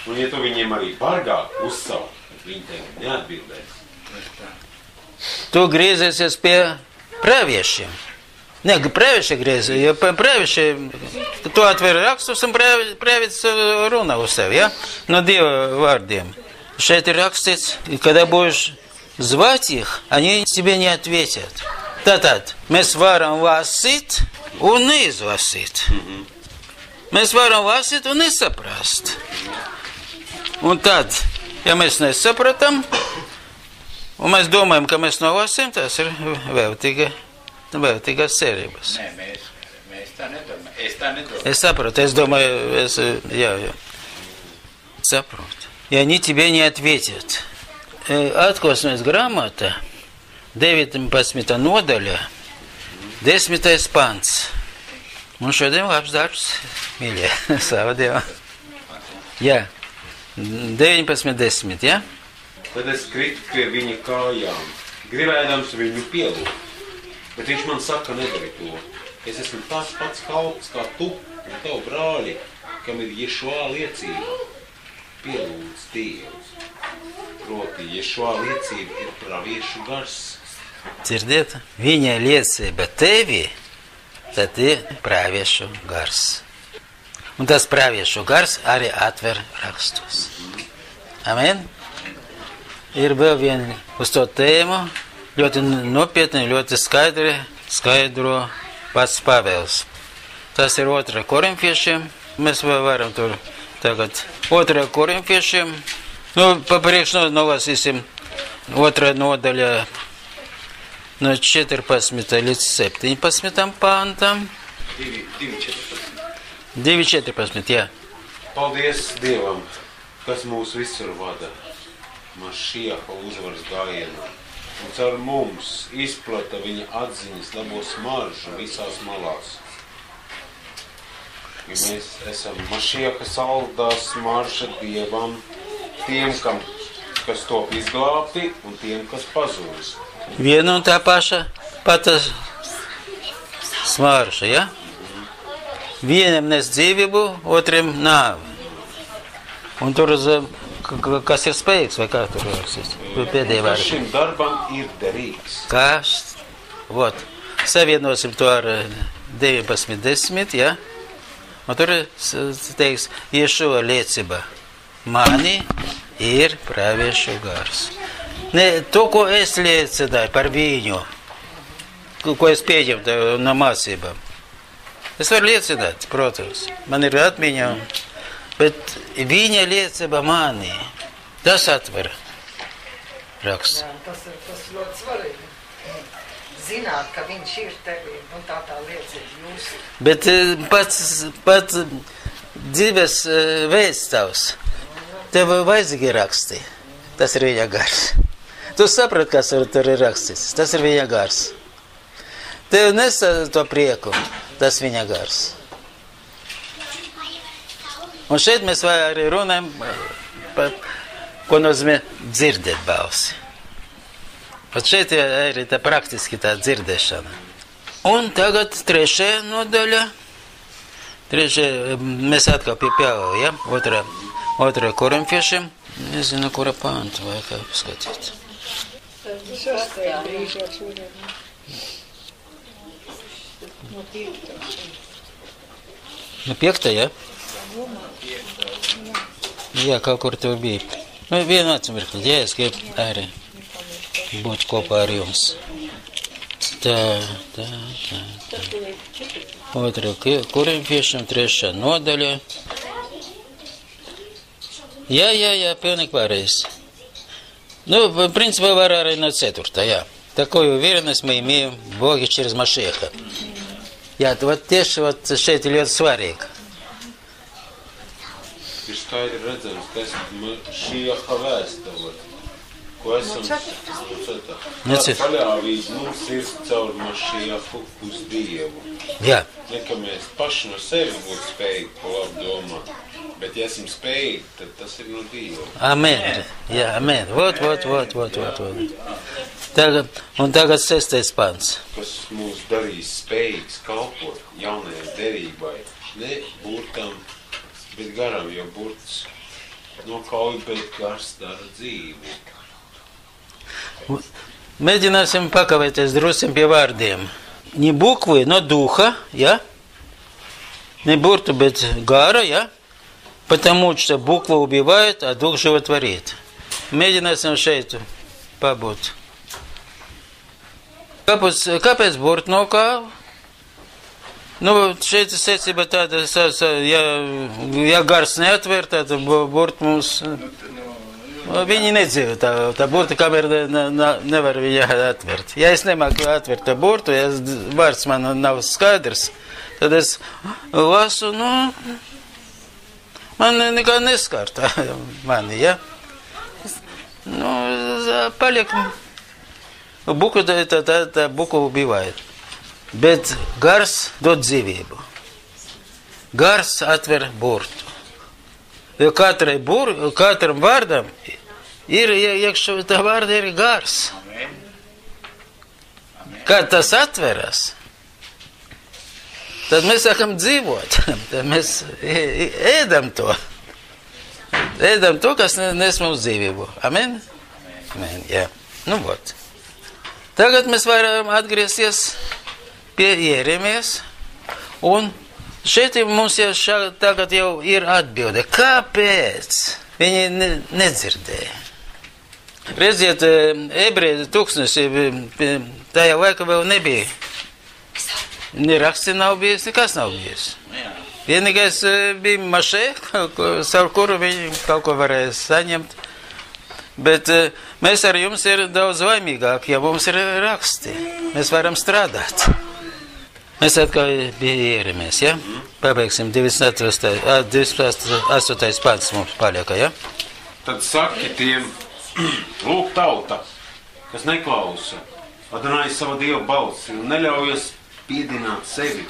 S4: Un, ja tu viņiem arī bargāk uzsaukt, viņi tevi neatbildēs.
S1: Tu griezies pie praviešiem. Ne, pravieši griezi, jo pravieši, tu atver rakstus un pravietis runā uz sevi, ja? No Dieva вардiem. Šeit ir rakstīts, когда будешь звать их, они тебе не ответят. Tātad, mēs varam lasīt un neizlasīt. Mēs varam lasīt un nesaprast. Un tad, ja mēs nesapratam, un mēs domājam, ka mēs nolasījām, tas ir veltīgas cerības.
S3: Nē, mēs tā nedomājam. Es tā nedomāju.
S1: Es saprotu, es domāju, jā. Saprotu. И они тебе не ответят. Atklāsmes grāmata, 19. nodaļa, 10. pants. Un šodien labs darbs, mīļie, slavu Dievam. Jā, 19.10, ja?
S4: Tad es kritu pie viņa kājām, gribēdams viņu pielūgt. Bet viņš man saka, nedari to. Es esmu tāds pats kalps kā tu un tavu brāļi, kam ir Ješua liecība. Pielūdz Dievs. Proti, Ješua liecība ir praviešu gars.
S1: Dzirdiet? Viņa liecība tevi, tad ir praviešu gars. Un tas praviešu gars arī atver rakstus. Amen? Ir vēl viena uz to tēmu, ļoti nopietni, ļoti skaidro pats Pāvils. Tas ir 2. korinfiešiem. Mēs vēl varam tur tagad 2. korinfiešiem. Papriekš nolasīsim 2. nodaļa no 14. līdz 17. pantam. 2.14, jā.
S4: Paldies Dievam, kas mūs visur vada. Mašieha uzvaras gājienā. Un caur mums izplata viņa atziņas labo smaržu visās malās. Ja mēs esam Mašieha saldā smarža Dievam, tiem, kam kas top izglābti, un tiem, kas pazūd.
S1: Viena un tā paša pata smārša, ja? Vienam nes dzīvību, otram nāvi. Un tur, kas ir spējīgs, vai kā tur rakstīt? Pēdējā vārdā.
S4: Kas šim darbam ir derīgs?
S1: Kas? Vot. Savienosim to ar 19.10, ja? Un tur teiks, Iešuva liecība. Mani ir praviešu gars. Ne, to, ko es liecināju par viņu, ko es pieņemu no mācībām. Es varu liecināt, protams, man ir atmiņa, bet viņa liecība mani, tas atver raksts.
S2: Jā, tas ļoti svarīgi. Zināt, ka viņš ir tevi, un tā liecība jūs.
S1: Bet pats dzīves veistāvs, tev vajadzīgi raksti, tas ir viņa gars. Tu saprati, kas tur ir rakstīts, tas ir viņa gars. Tev nesa to prieku, tas viņa gars. Un šeit mēs arī runājam, ko nozīmē dzirdēt balsi. Pat šeit ir tā praktiski tā dzirdēšana. Un tagad trešajā nodaļa. Mēs atkal pieļaujam, ja? Otrā korinfiešiem. Nezinu, kura pānta vai kā skatīt. Nu, 5. Ja? Jā, kaut kur tur bija. Nu, vienu atmirkli, ja es gribu arī būt kopā ar jums. Tā. Otrā korinfiešiem 3. nodaļa. Jā, pilnīgi pareizi. Ну, в принципе, варары на 4, я. Такой уверенность мы имеем в Боге через Машеха. Jā, вот tieši šeit ir ļoti svarīgi.
S4: Ir skaidri redzams, ka Mašieha vēstule, ko esam Tāda paļāvība mums ir caur Mašiehu uz Dievu.
S1: Jā.
S4: Ne, ka mēs paši no sevi būtu spējīgi pa labu domāt, bet ja esam spējīgi, tad tas ir no Dieva.
S1: Amen. Jā, amen. Vot. Tagad 6. pants.
S4: Kas mūs darīs spējīgs kalpot jaunajai derībai, ne burtam, bet garam, jo burts nokauj, bet gars dara dzīvi.
S1: Mēģināsim pakavēties drusku pie vārdiem. Не буквы, но духа, ja? Не бурту, bet гара, ja? Потому что буква убивает, а дух животворит. Mēģināsim šeit pabūt. Kāpēc burtu nokāva? Nu, šeit secība tāda, ja gars neatver, tad burtu mums... Viņi nedzīvo tā burta, kamēr nevar viņa atvert. Ja es nemāku atvert tā burtu, ja vārds man nav skaidrs, tad es lasu, man nekā neskārta mani, ja? Paliek, buku tā buku ubivает. Bet gars dod dzīvību. Gars atver burtu. Jo katram vārdam ir, iekšā tā vārda ir gars. Kad tas atveras, tad mēs sākam dzīvot. Tad mēs ēdam to. Ēdam to, kas nes mums dzīvību. Amen? Amen, jā. Nu, vot. Tagad mēs varam atgriezties pie Jeremijas un šeit mums tagad jau ir atbilde. Kāpēc viņi nedzirdēja? Redziet, ebreju tūkstnesi tajā laikā vēl nebija. Ni raksti nav bijis, nekas nav bijis. Vienīgais bija mašē, savu kuru viņi kaut ko varēja saņemt. Bet mēs ar jums ir daudz laimīgāk, ja mums ir raksti. Mēs varam strādāt. Mēs atkal Jeremijas, ja? Pabeigsim 28. pants mums paliek, ja?
S4: Tad saki tiem, lūk tauta, kas neklausa, Adonai savu Dievu balsi un neļaujas piedināt sevi.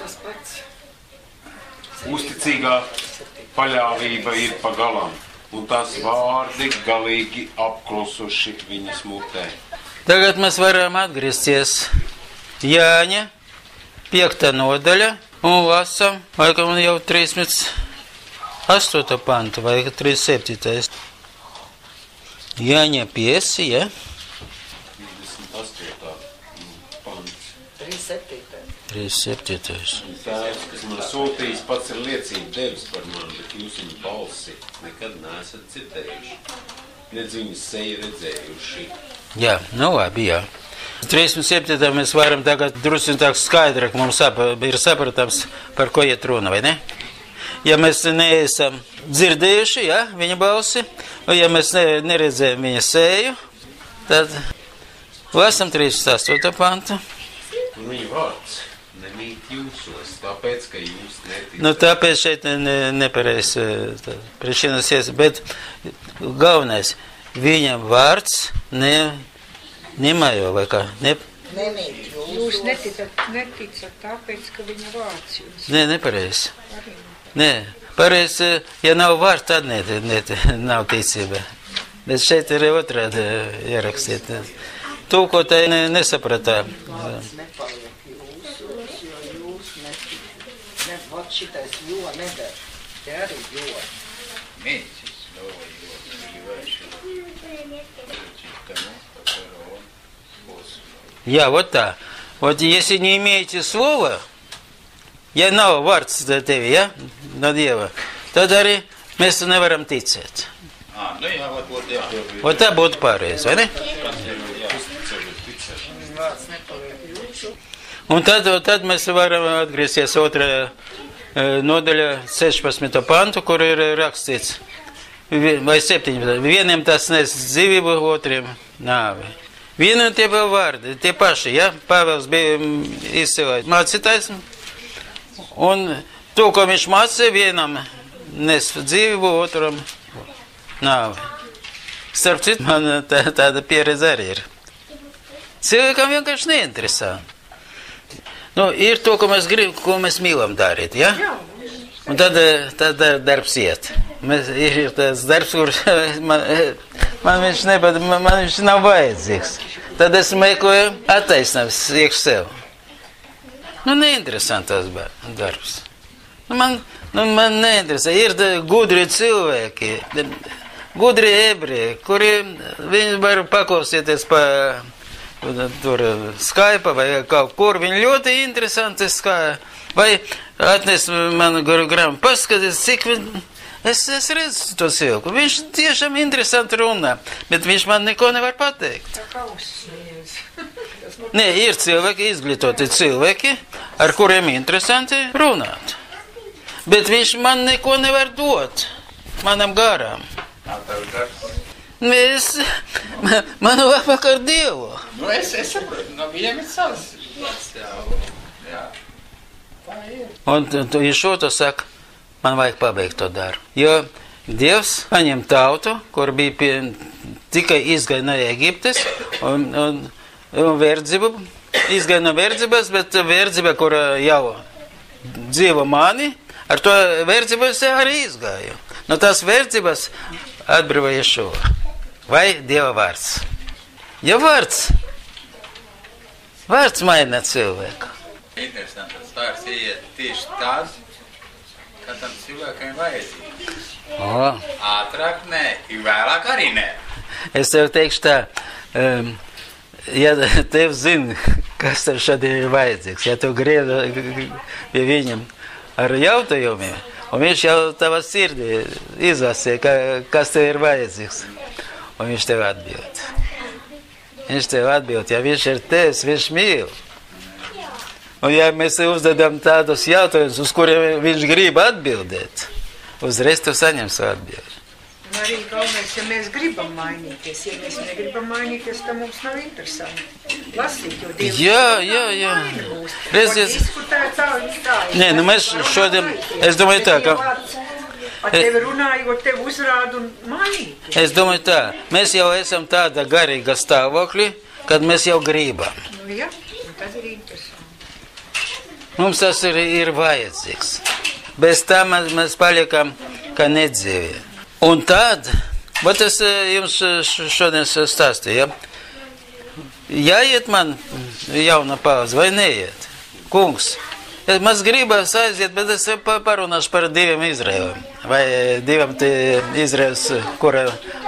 S4: Uzticīgā paļāvība ir pagalam. un tās vārdi galīgi apklusuši viņas mutē.
S1: Tagad mēs varam atgriezties Jāņa 5. nodaļa un lasam, laikam jau 38. pantu vai 37. Jāņa 5, ja?
S4: 28. pants.
S2: 37.
S4: Tēvs, kas man sūtījis, pats ir liecība devis par mani, bet jūs viņu balsi nekad neesat dzirdējuši. Nedz viņas seju redzējuši.
S1: Jā, nu labi, jā. 37. mēs varam tagad drusku skaidrāk mums ir saprotams, par ko iet runa, vai ne? Ja mēs neesam dzirdējuši, ja, viņa balsi, un ja mēs neredzējam viņa seju, tad lasam 38. pantu.
S4: Un viņa vārds nemīt jūsos, tāpēc, ka jūs neticat.
S1: Nu, tāpēc šeit nepareiz priekšienas iesa, bet galvenais, viņa vārds nemajo, vai kā?
S2: Nemīt
S6: Jūs neticat tāpēc, ka viņa vārds jums.
S1: Nē, nepareiz. Nē, pareiz, ja nav vārds, tad nav ticība. Bet šeit ir otrādi ierakstīt. Tūkotāji nesapratā.
S2: vārds nepaliek jūsos, jo jūs neticat. Vot šitais jo nedara. Te arī jo.
S3: Mēģis, новое его, сливающее. Тому, которого он послал.
S1: Jā, вот tā. Вот если не имеете слова, ja nav vārds tevi, ja, no Dieva, tad arī mēs nevaram ticēt.
S3: Ну я вот, jā.
S1: Вот tā būtu pareizi, vai ne?
S2: Vārds nepaliek jūsu.
S1: Un tad mēs varam atgriezties 2. nodaļa 16. pantu, kur ir rakstīts, vai 17. Vieniem tas nes dzīvību, otriem nāvi. Vienu un tie vēl vārdi, tie paši, ja? Pāvils bija izcilais mācītājs, un to, ko viņš mācīja, vienam nes dzīvību, otram nāvi. Starp citu, man tāda pieredze arī ir. Cilvēkam vienkārši neinteresē. Nu, ir to, ko mēs gribam, ko mēs mīlam darīt, ja? Un tad darbs iet. Ir tas darbs, kurš man viņš nav vajadzīgs. Tad es meklēju attaisnības iekš sev. Nu, neinteresanti tas darbs. Man neinteresē. Ir gudri cilvēki, gudri ebreji, kuri viņi var paklausīties pa tur Skype vai kaut kur. Viņi ļoti interesanti skāja. Vai atnes manu grāmatu, paskaties, cik es redzu to cilvēku. Viņš tiešām interesanti runā, bet viņš man neko nevar pateikt.
S6: Tā kā uzsniedz.
S1: Nē, ir cilvēki, izglītoti cilvēki, ar kuriem interesanti runāt. Bet viņš man neko nevar dot, manam garām.
S3: Nav tavs darbs.
S1: Man labāk ar Dievu.
S3: Nu, es saprotu, no viņiem ir savs. Jā. Tā ir.
S1: Un ja šo to saka, man vajag pabeigt to darbu. Jo Dievs paņem tautu, kur bija tikai izgāja no Eģiptes, un verdzību, izgāja no verdzības, bet verdzība, kur jau dzīvo mani, ar to verdzības arī izgāju. No tās verdzības atbrīvoja šo. Vai Dieva vārds? Jo vārds maina cilvēku.
S3: Interesanti, tas vārds iet tieši tāds, kā tam cilvēkam vajadzīgs. Ātrāk nē, vēlāk arī nē.
S1: Es tev teikšu tā, ja tev zini, kas tev šodien ir vajadzīgs, ja tu griedi pie viņam ar jautājumiem, un viņš jau tavā sirdī izlasīja, kas tev ir vajadzīgs, un viņš tev atbild. Viņš tev atbild, ja viņš ir tevs, viņš mīl. Un ja mēs uzdodam tādus jautājumus, uz kuriem viņš grib atbildēt, uzreiz tu saņem savu atbildi.
S6: Un arī galvenais, ja mēs gribam mainīties, ja mēs negribam mainīties, tad mums nav interesanti lasīt, jo Dievs
S1: Jā. Redziet,
S6: diskutēt tā.
S1: Nē, nu mēs šodien, es domāju tā, ka...
S6: Ar tevi runājot, tevi uzrāda un mainīties.
S1: Es domāju tā, mēs jau esam tāda garīga stāvokļi, kad mēs jau gribam.
S6: Nu, jā, un tad ir interesanti.
S1: Mums tas ir vajadzīgs. Bez tā mēs paliekam kā nedzīvi. Un tad, bet es jums šodien stāstīju, ja? Jāiet man jauna paudze vai neiet? Kungs, es gribas aiziet, bet es parunāšu par 2 Izraēliem. Vai 2 Izraēls, kura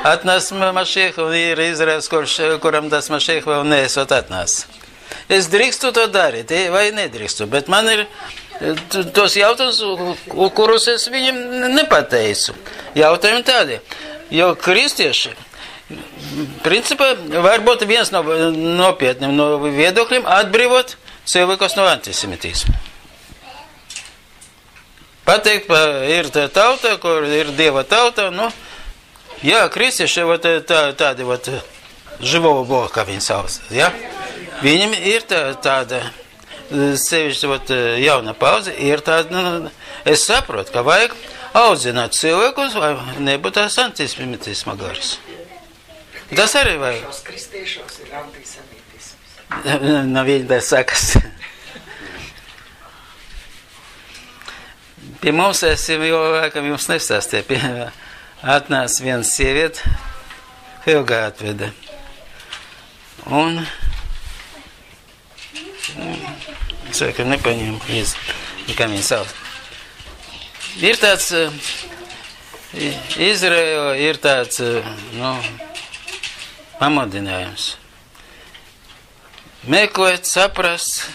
S1: atnās Mašiehu, un ir Izraēls, kuram tas Mašiehu vēl neesot atnās. Es drīkstu to darīt, vai nedrīkstu, bet man ir tos jautājums, kurus es viņam nepateicu. Jautājumi tādi, jo kristieši, principā, varbūt viens no nopietniem no viedokļiem atbrīvot cilvēkus no antisemitismu. Pateikt, ir tā tauta, kur ir Dieva tauta, nu, jā, kristieši, tādi, živou Bogu, kā viņi sauc, jā. Viņam ir tāda, sevišķi, jauna paudze, ir tāda, nu, es saprotu, ka vajag audzināt cilvēkus, vai nebūtu tās antisemitisma garas. Tas arī vajag.
S2: Šos kristiešos ir antisemitisms.
S1: Nav viņi tā sakas. Pie mums esam, jo, laikam, jums nestāstīja, atnāca viena sieviete, Helga atveda. Un, es laikam nepaņēmu, kā viņa sauc. Ir tāds, Izraēla ir tāds, nu, pamudinājums. Meklēt, saprast,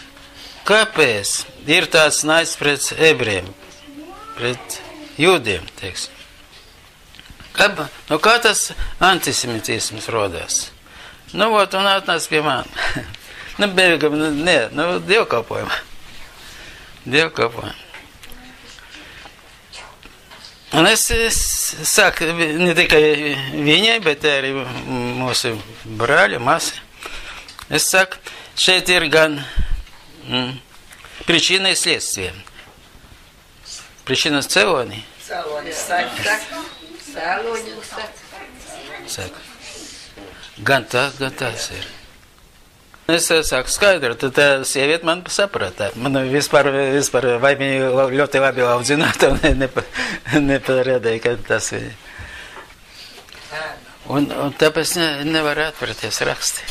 S1: kāpēc ir tāds naids pret ebrejiem, pret jūdiem, teiksim. Nu, kā tas antisemitisms rodās? Nu, un atnāc pie man. Nu, beigam, dievkalpojumā. Dievkalpojumā. Un es saku, ne tikai viņai, bet arī mūsu brāļu, masi. Es saku, šeit ir gan причина и следствие. Причина cēlonī. Saka. Gan tas ir. Es saku skaidru, tad tā sieviete man saprata. Man vispār vai viņa ļoti labi audzināta un neparādīja, ka tas ir. Un tāpēc nevar atvērties raksti.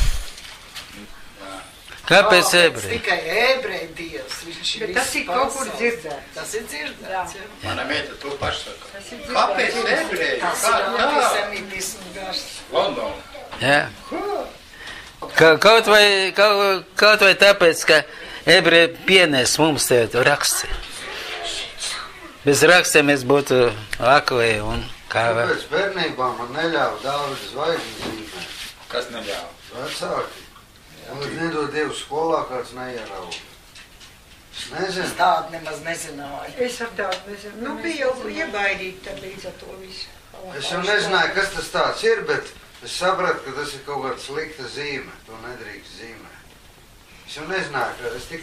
S1: Kāpēc ebreji?
S2: Tikai ebreji dievs.
S6: Bet tas ir kaut kur dzirdēts.
S2: Tas ir dzirdēts, jā.
S3: Mana meita to pašu saka. Kāpēc ebreji?
S2: Tas ir antisemitismu gars.
S3: London.
S1: Jā. Kaut vai tāpēc, ka ebreji pienes mums te raksti. Bez rakstiem mēs būtu akli un kā vēl.
S7: Pēc bērnībā man neļāva daudz zvaigžņu zīmēt.
S3: Kas neļāva?
S7: Vecāki. Un nedod Dievu skolā, kāds neierauga. Es nezinu.
S2: Tādu nemaz nezināju.
S6: Es ar tādu nezinu. Nu, bija jau iebaidīta līdz ar to visu.
S7: Es jau nezināju, kas tas tāds ir, bet es sapratu, ka tas ir kaut kāda slikta zīme. To nedrīkst zīmēt. Es jau nezināju, ka es tik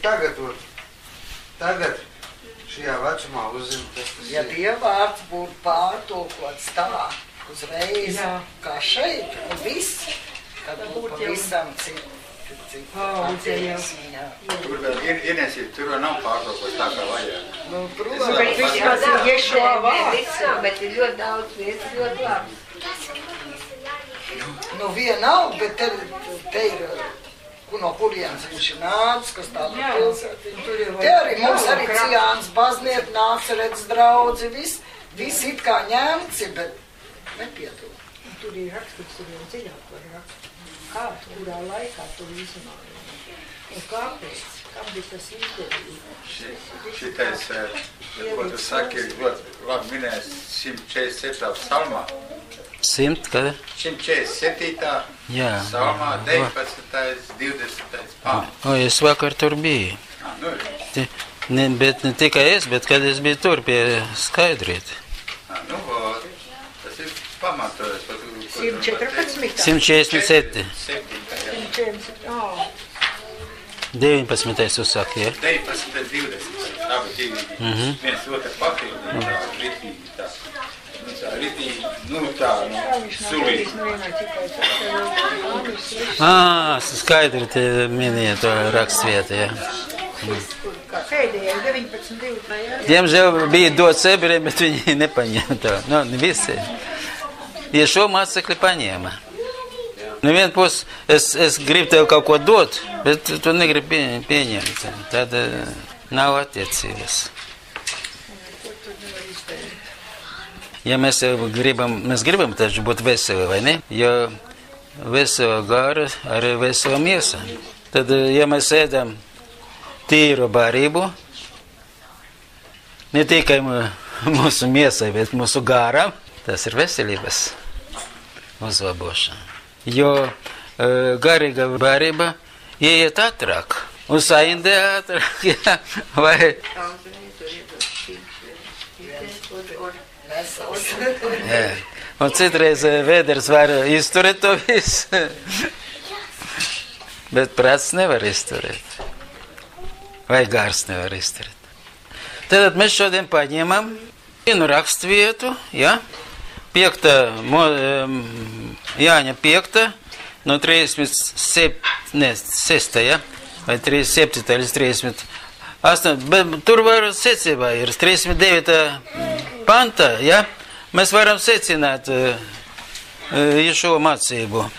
S7: tagad šajā vecumā uzzinu, kas tas
S2: Ja
S7: ir.
S2: dievvārds būtu pārtulkots tā, uzreiz,
S6: Jā.
S2: kā šeit, un viss, tad būtu pavisam citu.
S3: Tur vēl ienesīt, tur vēl nav pārtraukos tā kā vajag.
S2: Nu,
S6: Bet
S2: protams,
S6: vismaz ir Ješua vārds.
S5: Visam, bet ir ļoti daudz vietas, ļoti labi.
S2: nu vienalga, bet te ir, no kurienes viņš ir nācis, kas tāda
S6: Jā.
S2: pilsēta. Te arī mums arī Cijāns baznīca nāca, redz draudzi, viss it kā ņemts, bet nepiedod.
S6: Tur ir rakstīts, tur jau dziļāk var rakstīt. Kā, kurā laikā tur izmantoja? Un kāpēc? Kam bija tas izdevīgi?
S3: Šitais, ko tu saki, ir ļoti labi minējis 147. psalmā.
S1: 100, kad?
S3: 147.
S1: Jā.
S3: Psalmā 19. 20. pāns.
S1: O, es vakar tur biju. Bet ne tikai es, bet kad es biju tur pie skaidrīt.
S3: Tas ir pamatojas.
S6: 114.
S1: 147. 19. uzsāk, jā?
S3: 19. 20. Abi divi. Viens otru papildina. Tā ritīgi tā. Sulīgi.
S1: Skaidri te minēja to rakstvietu, jā.
S6: Pēdējā 19. 20.
S1: Diemžēl bija dots ebrejiem, bet viņi nepaņēma to. Nu, visi. ja šo mācekli paņēma. Nu vien pus, es gribu tev kaut ko dot, bet tu negribi pieņemt. Tad nav attiecības. Ja mēs gribam taču būt veseli, vai ne? Jo vesela gara arī vesela miesa. Tad, ja mēs ēdam tīru barību, ne tikai mūsu miesai, bet mūsu garam, tas ir veselības uzlabošana. Jo garīga barība ieiet ātrāk, un saindē ātrāk, jā, vai... Jā. Un citreiz vēders var izturēt to visu, bet prāts nevar izturēt, vai gars nevar izturēt. Tad mēs šodien paņemam vienu rakstvietu, ja? 5. Jāņa 5. no 36. Ja? Vai 37. līdz 38. Bet tur var secībā ir 39. pantā, ja? Mēs varam secināt šo mācību.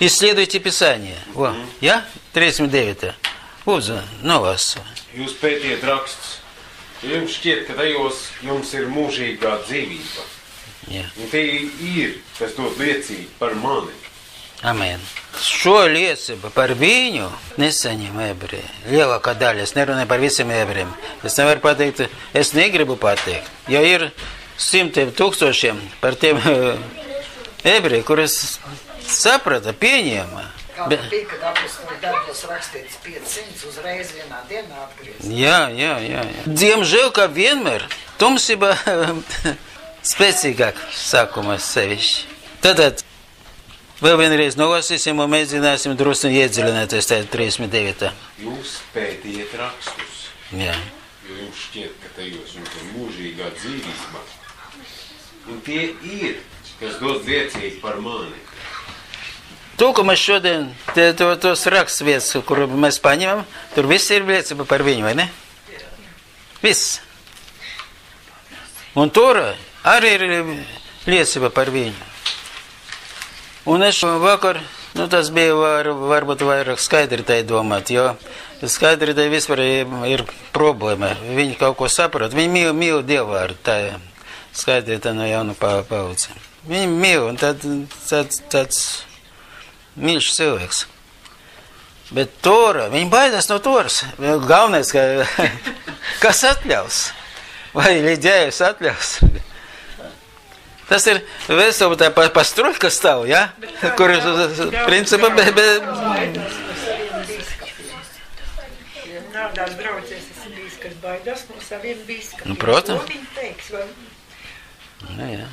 S1: Исследуйте Писание. Во, ja? 39. Lūdzu, nolasu.
S4: Jūs pētiet rakstus. Jums šķiet, ka tajos jums ir mūžīgā dzīvība.
S1: Jā.
S4: Un tie ir, kas dod liecību par mani.
S1: Amen. Šo liecību par viņu nesaņem ebreji. Lielākā daļa, es nerunāju par visiem ebrejiem. Es nevaru pateikt, es negribu pateikt. Jo ir simtiem tūkstošiem par tiem ebreji, kuras saprata, pieņēma.
S2: Kā bija, kad apostoli darbos rakstīts 500 uzreiz vienā dienā atgriezt.
S1: Jā. Diemžēl, kā vienmēr, tumsība spēcīgāk sākumā sevišķi. Tad vēl vienreiz nolasīsim un mēģināsim drusku iedziļināties tajā 39.
S4: Jūs pētiet rakstus.
S1: Jā.
S4: Jo jums šķiet, ka tajos jums ir mūžīgā dzīvība. Un tie ir, kas dod liecību par mani.
S1: To, ko mēs šodien, tos rakstvietas, kuru mēs paņemam, tur viss ir liecība par viņu, vai ne? Viss. Un tur arī ir liecība par viņu. Un es vakar, tas bija varbūt vairāk skaidri tai domāt, jo skaidri tai vispār ir problēma. Viņi kaut ko saprot, viņi mīl Dievu ar tā skaidri tā no jaunu paudzi. Viņi mīl, un tāds mīļš cilvēks. Bet Tora, viņi baidās no Toras. Galvenais, kas atļaus? Vai Lidējus atļaus? Tas ir vesela tā pastruļa, kas stāv, ja? Kur principā,
S6: Nādās braucies, es bijis, kas baidās no saviem bīskapiem.
S1: Protams.
S6: Ko viņi teiks, vai
S1: jā.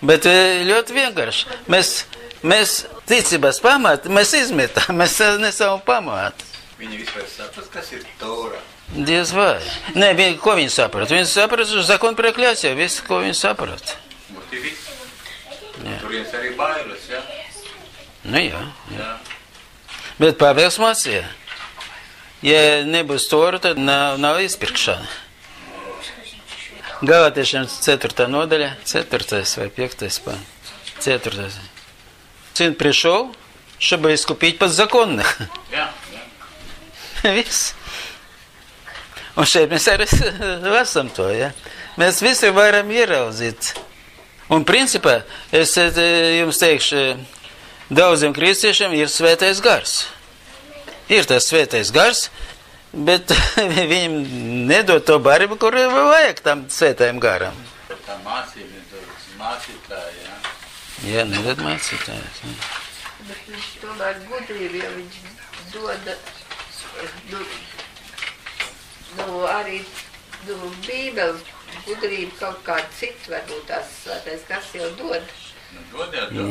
S1: Bet ļoti vienkārši. Mēs ticības pamatu, mēs izmetam, mēs nesavam pamatu.
S3: Viņi vispār saprast, kas ir Tora.
S1: Diez vai. Nē, ko viņi saprat? Viņi saprat zakonu prekļācijā, visu, ko viņi saprat.
S3: Bet ir viss. Turienes arī bailes, ja?
S1: Nu jā. Bet Pāvils mācīja. Ja nebūs Tora, tad nav izpirkšana. Galatiešiem 4. nodaļa, 4. vai 5. pāns. 4. Сын пришел, чтобы искупить подзаконных.
S3: Jā.
S1: Viss. Un šeit mēs arī esam to, ja? Mēs visi varam ieraudzīt. Un principā, es jums teikšu, daudziem kristiešiem ir svētais gars. Ir tas svētais gars, bet viņam nedod to barību, kur vajag tam svētajam garam.
S3: Tā mācītāja, jā.
S1: Jā, nedod mācītājs.
S5: Bet viņš tomēr gudrība, ja viņš dod, arī Bībeles gudrība kaut kāda cita, varbūt tās svētais gars jau dod.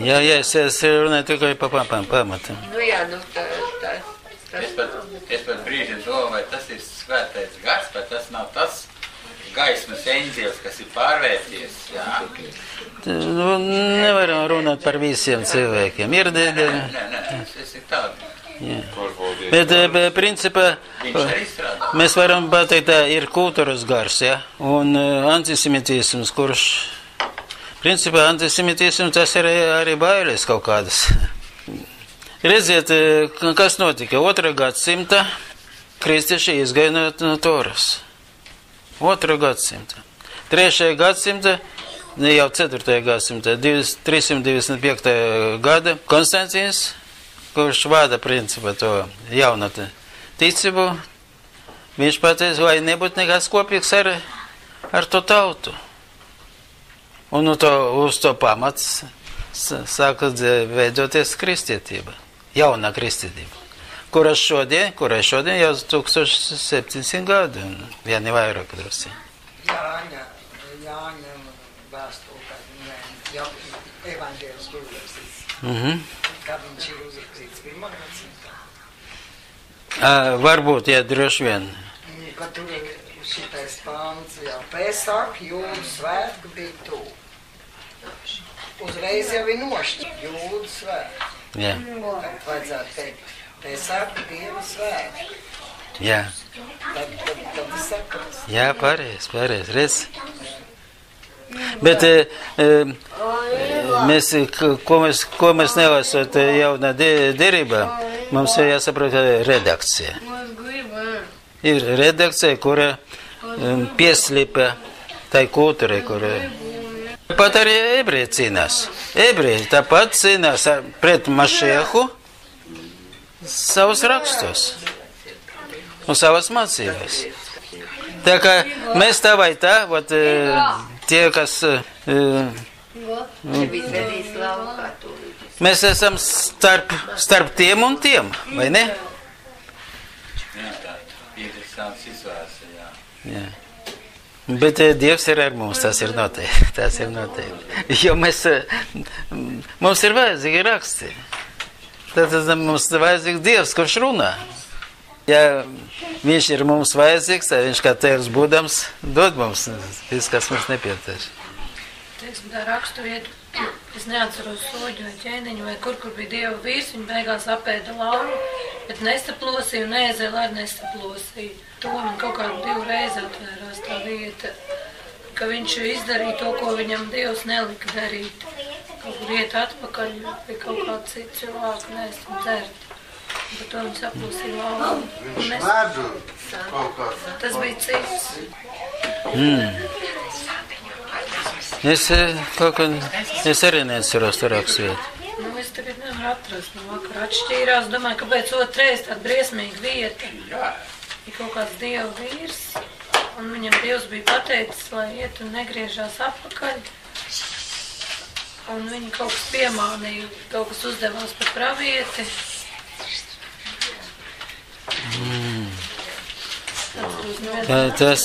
S1: Jā, es runāju tikai pa pamatam.
S5: Nu jā,
S3: Es pat brīžiem domāju, vai tas ir svētais gars, vai tas nav tas gaismas eņģelis, kas ir pārvērties, jā?
S1: Nevaram runāt par visiem cilvēkiem. Ir
S3: Nē, es ir tādu.
S1: Bet, principā, mēs varam pateikt, tā ir kultūras gars, ja? Un antisemitisms, kurš Principā antisemitisms tas ir arī bailes kaut kādas. Redziet, kas notika 2. gadsimta kristieši izgāja no Toras. 2. gadsimta. 3. gadsimta, jau 4. gadsimta, 325. gada Konstantīns, kurš vada principā to jaunu ticību, viņš pateica, vai nebūtu nekāds kopīgs ar to tautu. Un uz to pamats sāka veidoties kristietība, jaunā kristietība, kurai šodien jau 1700 gadu, un vieni vairāk drusku.
S2: Jāņa vēstulē, jau evaņģēlis bija uzrakstīts. Kad viņš ir uzrakstīts 1. gadsimtā.
S1: Varbūt, jā, droši vien.
S2: Kad tur ir šitais pants, jā, Pēsāk, Jūdu svētku bija tuvu. Uzreiz jau ir nošķi, Jūdu svētku.
S1: Jā.
S2: Tad vajadzētu teikt, Pēsāk, Dieva svētku.
S1: Jā.
S2: Tad ir sakars.
S1: Jā, pareiz, redz. Bet ko mēs nelasot jaunā derībā, mums ir jāsaprot redakcija. Ir redakcija, kura pieslīpa tai kultūrai, kura... Pat arī ebreji cīnās. Ebreji tāpat cīnās pret Mašiehu savus rakstus un savas mācības. Tā kā mēs tā vai tā, tie, kas... Mēs esam starp tiem un tiem, vai ne?
S3: Jā, tā interesants izvērs, jā.
S1: Bet Dievs ir ar mums, tas ir noteikti. Jo mums ir vajadzīgi raksti. Tad mums ir vajadzīgs Dievs, kurš runā. Ja viņš ir mums vajadzīgs, tad viņš kā tēvs būdams dod mums viss, kas mums nepieciešams.
S8: Teiksim, tā rakstu vietu, es neatceros soģu vai ķēniņu vai kur bija Dieva vīrs, viņa beigās apēda lauvu, bet nesaplosīja un ēzeli arī nesaplosīja. To man kaut kādu 2 reizi atvērās tā vieta, ka viņš izdarīja to, ko viņam Dievs nelika darīt. Kaut kur iet atpakaļ pie kaut kāda cita cilvēka, neesam dzert. Bet to viņš saplosīja lauvu.
S7: Viņš mēdu kaut kā.
S8: Tas bija cits.
S1: Es arī neatceros to rakstu vietu.
S8: Es tagad nevaru atrast no vakara. Atšķīrās, domāju, kāpēc otrais tāda briesmīga vieta. Ir kaut kāds Dieva vīrs, un viņam Dievs bija pateicis, lai iet un negriežās atpakaļ. Un viņi kaut kas piemānīja, kaut kas uzdevās par pravieti.
S1: Tas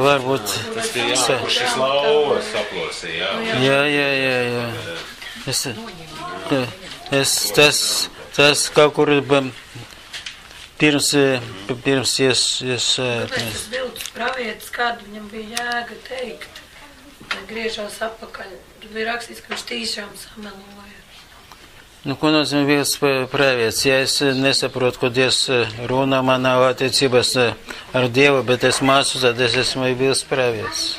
S1: varbūt...
S4: Tas bija šis lauvas saplosīja,
S1: jā. Tas kaut kur pirms
S8: Kāpēc tas bildes pravietis, kādu viņam bija jēga teikt, lai griežās atpakaļ? Tur bija rakstīts, ka viņš tīšām sameloja.
S1: Ko nozīmē bildes pravietis? Ja es nesaprotu, ko Dievs runā manā attiecībās ar Dievu, bet es mācu, tad es esmu bildes pravietis.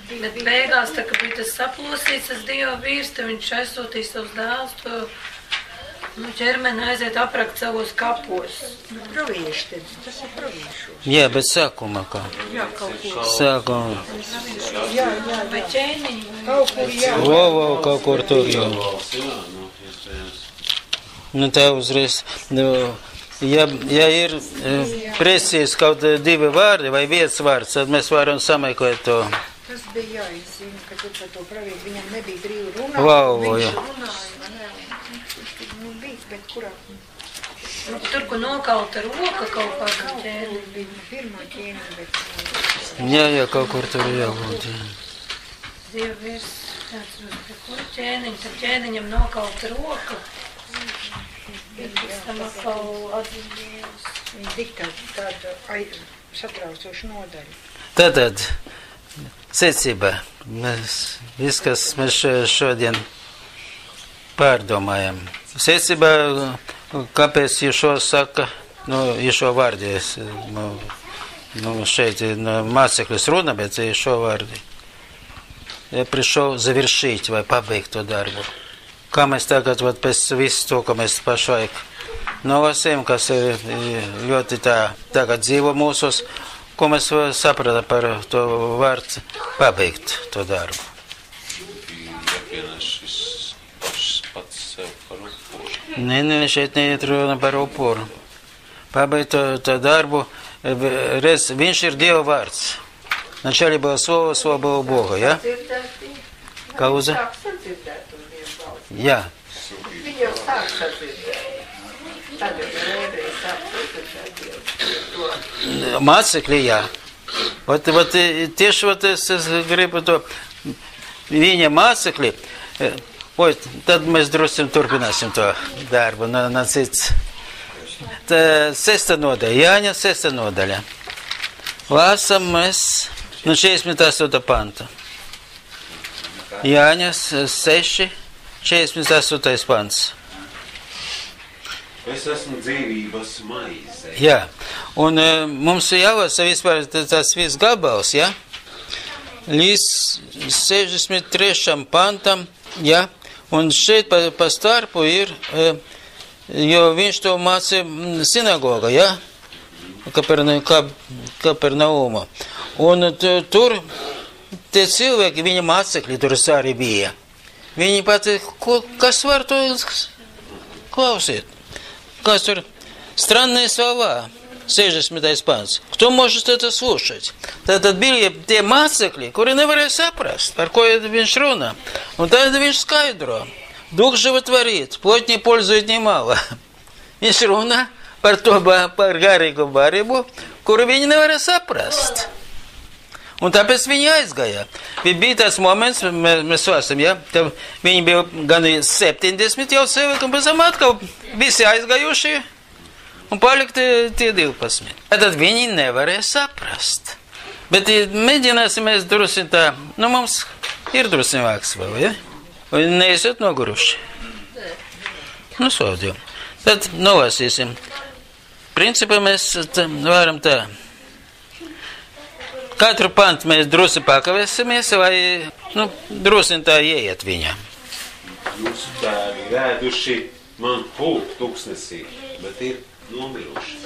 S8: Bet beigās, tā, ka bija tas saplosīts, tas Dieva vīrs, tad viņš aizsūtīja savus dēlus, to ķermeni aiziet aprakt savos kapos.
S6: Pravieši, tas ir praviešu.
S1: Jā, bet sākumā kā?
S6: Jā, kaut kur.
S1: Sākumā.
S6: Jā.
S8: Vai ķēniņi?
S6: Kaut kur, jā.
S1: Kaut kur tur jau. Tā uzreiz. Ja ir precīzi kaut 2 vārdi vai 1 vārds, tad mēs varam sameklēt to.
S6: Tas bija jāizzina, ka tur par to pravietu viņam nebija brīvi runāt. Viņš runāja, bet kurā?
S8: Tur, ko nokauta roka kaut kādā ķēniņa.
S6: Bija pirmā ķēniņa, bet...
S1: Jā, kaut kur tur jābūt.
S8: Dieva vīrs, jāatceros, pie kura ķēniņa, tad ķēniņam nokauta roka. Pēc tam atkal atzīmējās.
S6: Viņa diktēta tāda satraucoša nodaļa.
S1: Tātad, secībā, viss, kas mēs šodien pārdomājam. Secībā, kāpēc Ješo saka, Ješo vārdi, šeit mācekļus runa, bet Ješo vārdi. пришел завершить vai pabeigt to darbu. Kā mēs tagad, pēc visu to, ko mēs pašlaik nolasījām, kas ir ļoti tagad dzīvo mūsos, ko mēs sapratam par to vārdu pabeigt to darbu. Nē, šeit neiet runa par upuru. Pabeigt to darbu, redz, viņš ir Dieva vārds. Вначале было слово, слово было у Бога, ja? Kauza? Jā. Mācekļi, jā. Tieši es gribu to viņa mācekļi. Tad mēs drusku turpināsim to darbu. Cits. Sesta nodaļa, Jāņa sesta nodaļa. Lāsam mēs no 48. panta. Jāņa 6, 48. pants.
S4: Es esmu dzīvības maize.
S1: Jā, un mums ir jālasa vispār tas viss gabals, ja? Līdz 63. pantam, ja? Un šeit pa starpu ir, jo viņš to mācīja sinagoga, ja? Kapernauma. Un tur tie cilvēki, viņa mācekļi tur arī bija. Viņi pat, kas var to klausīt? Kas tur? Странные слова. 60. pants. Кто может это слушать? Tad bija tie mācekļi, kuri nevarēja saprast, par ko viņš runā. Un tad viņš skaidro. Дух животворит, плоть не пользует немало. Viņš runā par to, par garīgu barību, kuru viņi nevarēja saprast. Un tāpēc viņi aizgāja. Bija tāds moments, mēs lasām, ja, ka viņi bija gan 70 jau cilvēki, un pēc tam atkal visi aizgājuši un palikti tie 12. Tad viņi nevarēja saprast. Bet mēģināsim mēs drusim tā, mums ir drusim vāks vēl, ja? Un neesiet noguruši. Sodījum. Tad nolasīsim. Principā mēs varam tā. Katru pantu mēs drusi pakavēsimies, vai, drusi tā ieiet viņā.
S4: Jūsu tēvi rēduši man pūk tuksnesī, bet ir nomiruši.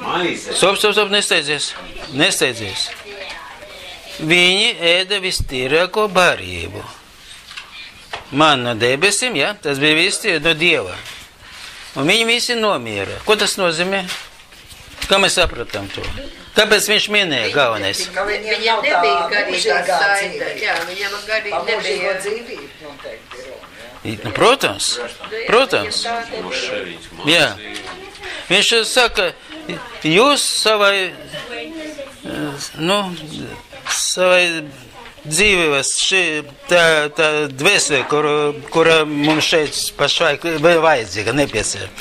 S4: Maize.
S1: Stop, nesteidzies. Viņi ēda vistīrāko barību. Man no debesim, ja, tas bija visi no Dieva. Un viņi visi nomira. Ko tas nozīmē? Kā mēs sapratām to? Kāpēc viņš minēja galvenais?
S5: Viņam nebija garīgā saita. Jā, viņam garīgi nebija
S2: dzīvība noteikti ir.
S1: Protams. Jā. Viņš saka, jūs savai dzīvības, tā dvēsele, kura mums šeit pašlaik vajadzīga, nepieciešama.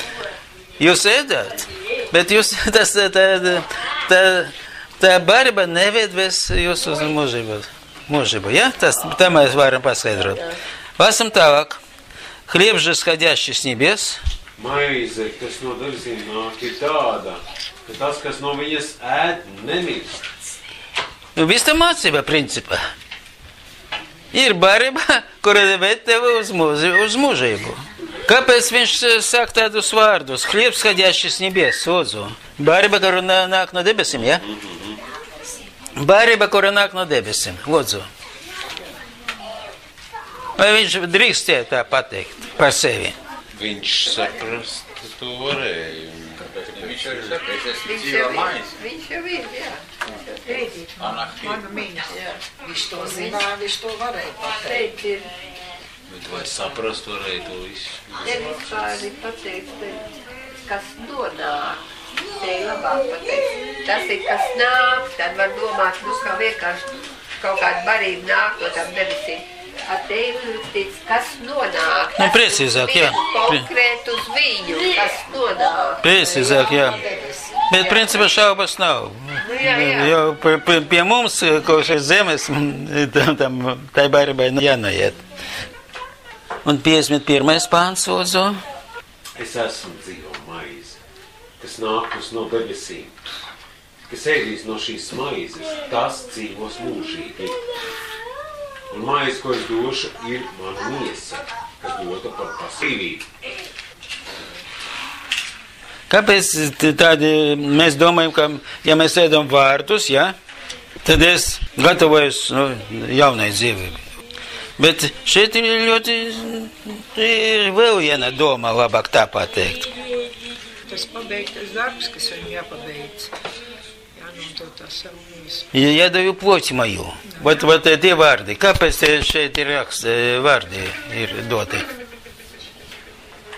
S1: Jūs ēdāt, bet jūs, tā barība nevedvēs jūs uz mūžību, ja? Tā mēs varam paskaidrot. Lasam tālāk. Хлеб же, сходящий с небес.
S4: Maize, kas no debesīm nāk, ir tāda, ka tas, kas no viņas ēd, nemirst.
S1: Viss tā mācība, principā. Ir barība, kura ved tevi uz mūžību. Kāpēc viņš saka tādus vārdus? Хлеб, сходящий с небес, lūdzu. Barība, kura nāk no debesīm, ja? Barība, kura nāk no debesīm, lūdzu. Vai viņš drīkst tā pateikt par sevi?
S4: Viņš saprast to varēja.
S3: Viņš jau ir saprast, es esmu dzīvā maize.
S5: Viņš jau ir, jā.
S2: Manu mīļas. Viņš to zināja, viņš to varēja pateikt.
S4: Bet vai saprast varēja to visu?
S5: Ja vispār ir pateikt, kas nonāk, te ir labāk pateikt. Tas ir, kas nāk, tad var domāt, kā vienkārši kaut kāda barība nāk no tam debesīm. Te ir tic, kas nonāk.
S1: Precīzāk, jā.
S5: Konkrēt uz viņu, kas nonāk.
S1: Precīzāk, jā. Bet principā šaubas nav. Jo pie mums, kaut šeit zemes, tai barībai jānaiet. Un 51. pāns, lūdzu.
S4: Es esmu dzīvo maize, kas nākus no debesīm. Kas ēdīs no šīs maizes, tas dzīvos mūžīgi. Un maize, ko es došu, ir mana miesa, kas dota par pasīvību.
S1: Kāpēc tādi mēs domājam, ka, ja mēs ēdam vārdus, ja, tad es gatavojos jaunai dzīvībai. Bet šeit ir ļoti vēl viena doma, labāk tā pateikt.
S6: Tas pabeigtais darbs, kas viņam jāpabeidz. Jānodot tā savu mīsu.
S1: Я даю плоть мою. Вот эти варди. Kāpēc šeit ir raksts vārdi ir doti?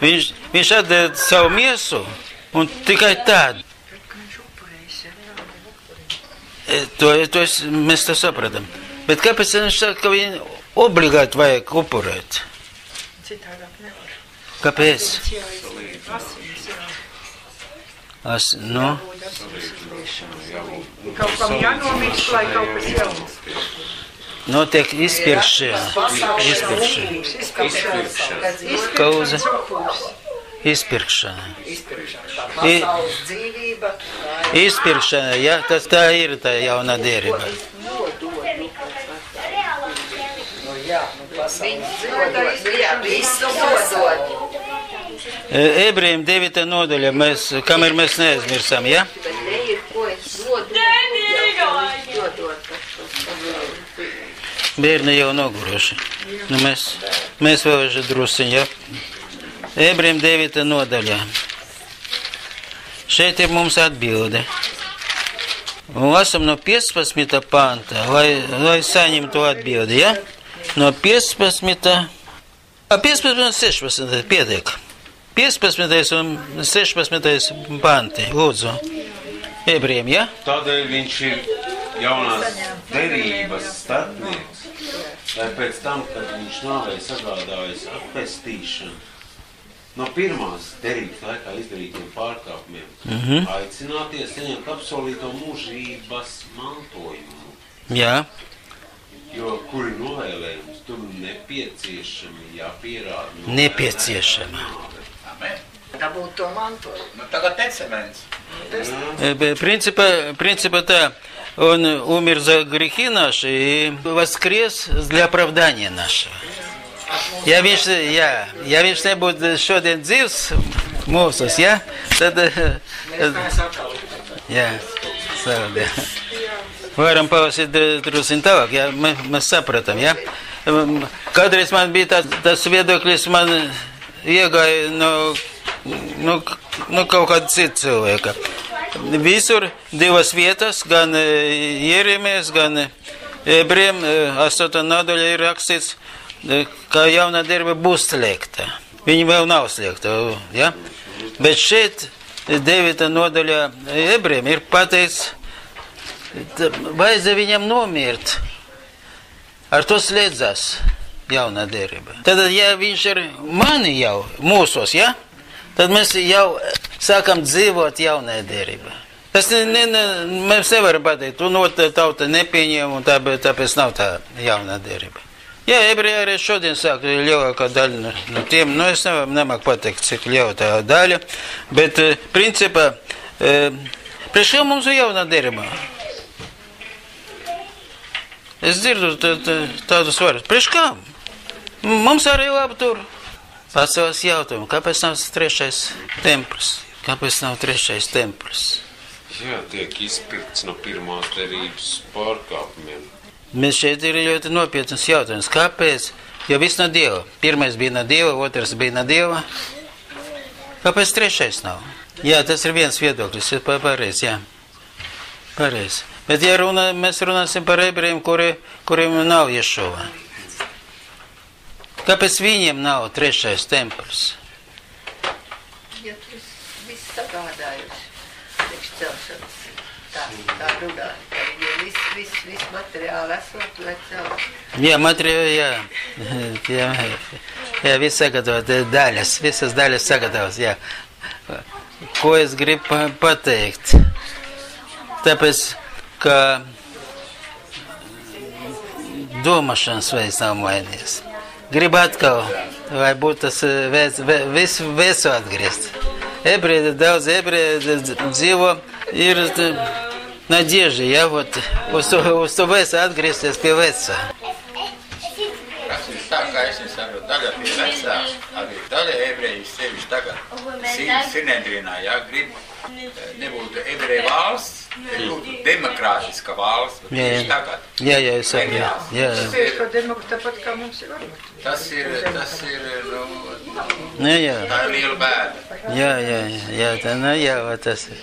S1: Viņš atdod savu miesu un tikai tādu. Mēs to sapratam. Bet kāpēc viņš saka, ka viņu obligāti vajag upurēt?
S6: Citādāk nevar.
S1: Kāpēc? Nu?
S6: Kaut kam jānomīst, lai kaut kas jauns.
S1: Notiek izpirkšana. Kauza. Izpirkšana.
S2: Pasaules dzīvība.
S1: Izpirkšana, ja, tas tā ir tā jaunā derība. Ebrejiem 9. nodaļa, kamēr mēs neaizmirsam, ja? Bērni jau noguruši. Nu, mēs vēl drusciņi, ja? Ebrejiem 9. nodaļā. Šeit ir mums atbilde. Un lasam no 15. panta, lai saņemtu atbildi, ja? No 15. 16. pietiek. 15. un 16. panti, lūdzu. Ebrejiem, ja?
S4: Tādēļ viņš ir jaunās derības starpnieks, lai pēc tam, kad viņš nāvēja sagādājas atpestīšanu, no pirmās derības laikā izdarītiem pārkāpumiem, aicināties saņemt apsolīto mūžības mantojumu.
S1: Jā.
S4: Jo kuri novēlējums, tur nepieciešami jāpierāda.
S1: Nepieciešami.
S3: Amen.
S2: Dabūt to mantojumu.
S3: Nu, tagad testaments.
S1: Принципа tā, он умер за грехи наши и воскрес для оправдания нашего. Ja viņš nebūtu šodien dzīvs mūsos, ja? Tad, jā, savādē. Varam palasīt drusciņ tālāk, ja? Mēs sapratam, ja? Kādreiz man bija tas viedoklis, man iegāja no kaut kāda cita cilvēka. Visur divas vietas, gan Jeremijas, gan Ebrejiem 8. nodaļā ir rakstīts, ka jaunā derība būs slēgta. Viņa vēl nav slēgta, ja? Bet šeit 9. nodaļā Ebrejiem ir pateikts, vajadzēja viņam nomirt. Ar to slēdzās jaunā derība. Tad, ja viņš ir mani jau mūsos, ja? Tad mēs jau sākam dzīvot jaunā derībā. Tas mēs nevaram pateikt, un tauta nepieņem, un tāpēc nav tā jaunā derība. Jā, ebreji arī šodien sāk lielākā daļa no tiem, es nemāku pateikt, cik liela tā daļa, bet principā, priekš jau mums ir jaunā derībā. Es dzirdu tādus vārdus. Priekš kā? Mums arī labi tur. Pacēlas jautājumu, kāpēc nav 3. templis? Kāpēc nav 3. templis?
S4: Jā, tiek izpirkts no pirmās derības pārkāpumiem.
S1: Mēs šeit ir ļoti nopietnas jautājums. Kāpēc? Jo viss no Dieva. Pirmais bija no Dieva, otrs bija no Dieva. Kāpēc 3. nav? Jā, tas ir viens viedoklis, ir pareizi, jā. Pareizi. Bet ja mēs runāsim par ebrejiem, kuriem nav Ješova. Kāpēc viņiem nav 3. templis?
S5: Ja tas viss sagādājuši priekš celšanas. Tā runā. Viņiem viss materiāli esot, lai celš.
S1: Jā, materiāli, jā. Jā, viss sagatavot, daļas, visas daļas sagatavot, jā. Ko es gribu pateikt? Tāpēc, ka domāšanas veids nav mainījies. Gribu atkal, lai būtu tas visu atgriezt. Ebreji, daudz ebreji dzīvo, ir nadieži, ja, uz to visu atgriezties pie vecā.
S3: tagad ir vecāks, arī daļa ebreji sevišķi tagad Sinedrinā, ja, grib nebūtu ebreju valsts, nebūtu demokrātiska valsts, bet tieši tagad.
S1: Jā, es saprotu. Jā.
S6: Tāpat kā mums ir varbūt.
S3: Tas ir,
S1: Jā.
S3: tā ir liela bēda.
S1: Jā, tā, tas ir.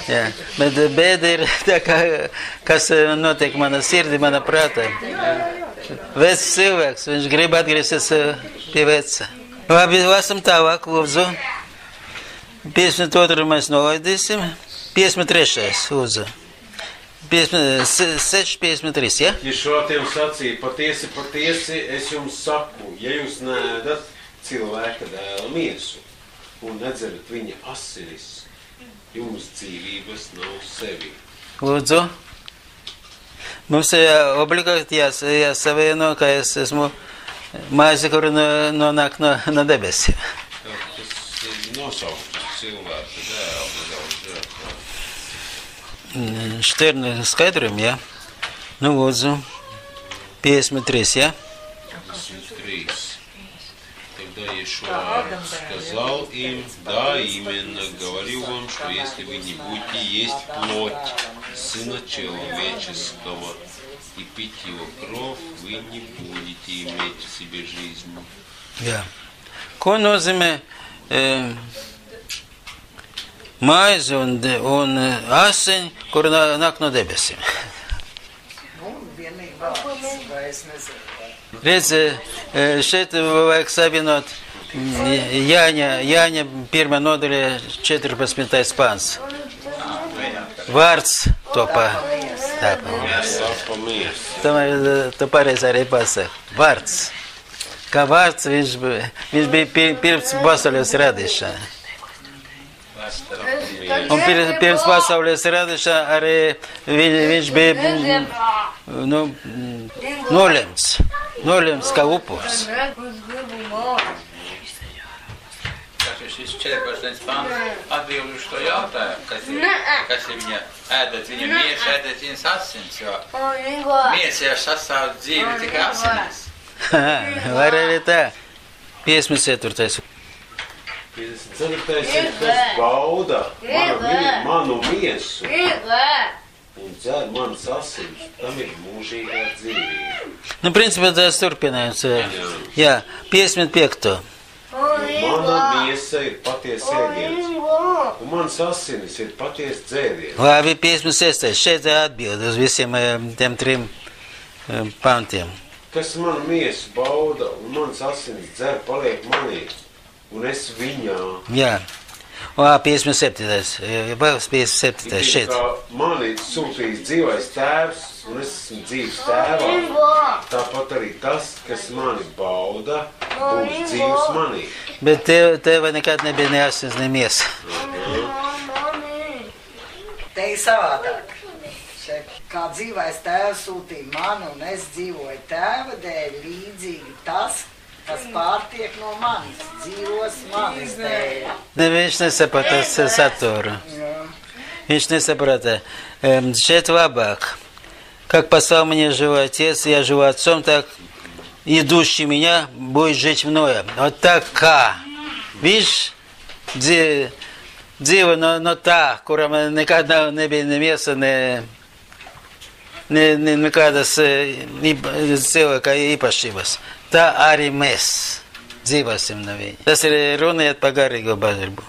S1: Jā, bet bēda ir tā, kas notiek mana sirdi, mana prātā. Vecs cilvēks, viņš grib atgriezties pie veca. Labi, lasam tālāk, lūdzu. 52. mēs nolaidīsim. 53. lūdzu. 6.53, ja?
S4: Ješuatiem sacīja, patiesi, es jums saku, ja jūs neēdat cilvēka dēla miesu un nedzerat viņa asinis, jums dzīvības nav sevi.
S1: Lūdzu. Mums obligāti jāsavieno, ka es esmu maize, kur nonāk no debesīm.
S4: Tas nosaukts cilvēka dēla nedaudz žēl.
S1: Šterni skaidrojumi, ja? Nu, lūdzu. 53, ja?
S4: 53. Тогда Иешуа сказал им, да, именно говорю вам, что если вы не будете есть плоть Сына Человеческого и пить Его кровь, вы не будете иметь в себе жизнь.
S1: Jā. Ko nozīmē maize un asiņi, kur nāk no debesīm?
S2: Vienīgi vārds, vai es nezinu.
S1: Redz, šeit vajag savienot Jāņa 1. nodaļa 14. pāns. Vārds topā. Tomēr tu pareizi arī pasaka. Vārds. Kā vārds viņš bija pirms pasaules radīšana. Un pirms pasaules radīšana arī viņš bija nolemts kā upurs.
S3: Šis 14. pāns atbild uz to jautājumu, kas ir viņa ēdat viņa miesu, ēdat viņas asins, jo miesa jau sastāv dzīvi tikai asinīs.
S1: Var arī tā. 54.
S4: 54. ir, kas bauda manu miesu un dzer manas asinis, tam ir mūžīgā dzīvība.
S1: Nu, principā tas turpinājums. Jā, 55.
S4: Mana miesa ir paties ēdiens, un manas asinis ir paties dzēdiens.
S1: Labi, 56. Šeit atbild uz visiem tiem 3 pantiem.
S4: Kas manu miesu bauda un manas asinis dzer, paliek manī, un es viņā.
S1: Jā. 57. Vēl 57. šeit.
S4: Kā mani sūtījis dzīvais tēvs, un es esmu dzīves tēvā, tāpat arī tas, kas mani bauda, būs dzīves manī.
S1: Bet tev nekad nebija ne asins, ne miesa.
S2: Te ir savādāk. Kā dzīvais tēvs sūtīja mani, un es dzīvoju tēva dēļ, līdzīgi tas, kas pārtiek no manis, dzīvos manis dēļ.
S1: Viņš nesaprata saturu. Viņš nesaprata. Šeit labāk. Как послал мне живой Отец, я живу Отцом, так идущий меня будет жить мною. Вот так kā. Viņš dzīvo no tā, kuram nekad nebija ne miesa, nekādas cilvēka īpašības. Tā arī mēs dzīvosim no viņa. Tas ir runājot par garīgo badarbību.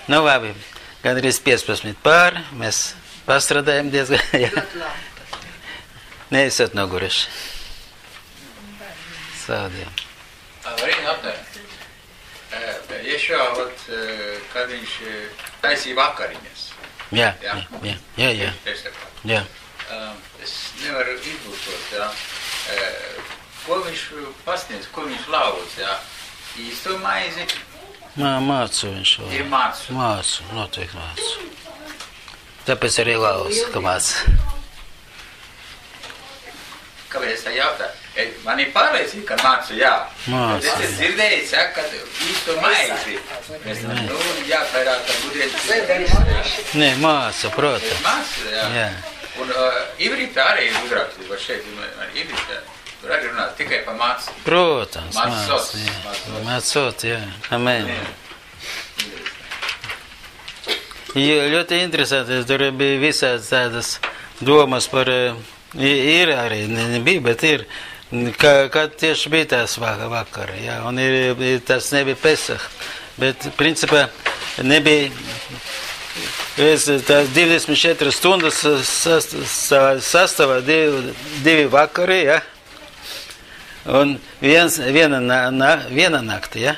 S1: Nu labi, gan arī 15 pār, mēs pastrādājam diezgan. Neesat noguruši. Sādiem.
S3: Arī aptēm. Ješā, kad viņš taisīja vakariņas.
S1: Jā.
S3: Es nevaru izlūkot, jā. Ko viņš pasniedz, ko viņš lauz, jā. Īsto maizi?
S1: Mācu viņš vēl.
S3: Ir mācu?
S1: Mācu, noteikti mācu. Tāpēc arī lauz, ka mācu.
S3: Kāpēc tā jautā? Man ir pārliecība, ka mācu, jā.
S1: Mācu.
S3: Es dzirdēju, saka, ka īsto maizi. Mēs jāpērāta gudrietis.
S1: Nē, māca, protams.
S3: Māca, jā. Un ivrītā arī ir uzrakstība šeit, ivrītā. Tur arī runā tikai par mācu.
S1: Protams,
S3: Mācot.
S1: mācot, jā. Amen. Ja, ļoti interesanti, tur bija visādas tādas domas par, ir arī, nebija, bet ir, kad tieši bija tās vakara, jā, un tas nebija Pesach, bet principā nebija, tās 24 stundas sastāvā divi vakari, jā, un viena nakti, jā,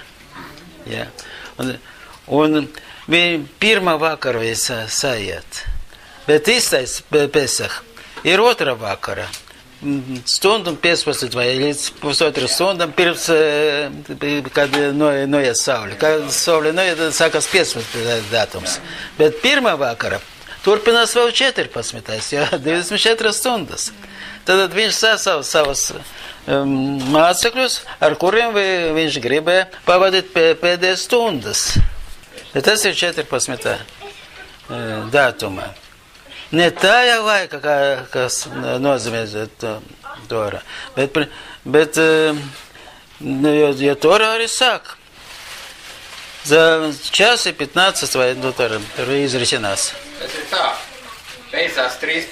S1: jā, un viņa pirmā vakara viņa sajiet, bet īstais Pesach ir otrā vakara, stundu 15 vai līdz pusotru stundam pirms, kad noiet saule. Kad saule noiet, sākas 15 datums. Bet pirmā vakara turpinās vēl 14, jā, 24 stundas. Tad viņš sasauc savus mācekļus, ar kuriem viņš gribēja pavadīt pēdējās stundas. Bet tas ir 14. Datumā. Ne tajā laikā, kas nozīmē Torā, bet jo Torā arī sāk. За час и 15 vai tur izrisinās.
S3: Tas ir tā. Beidzās 13.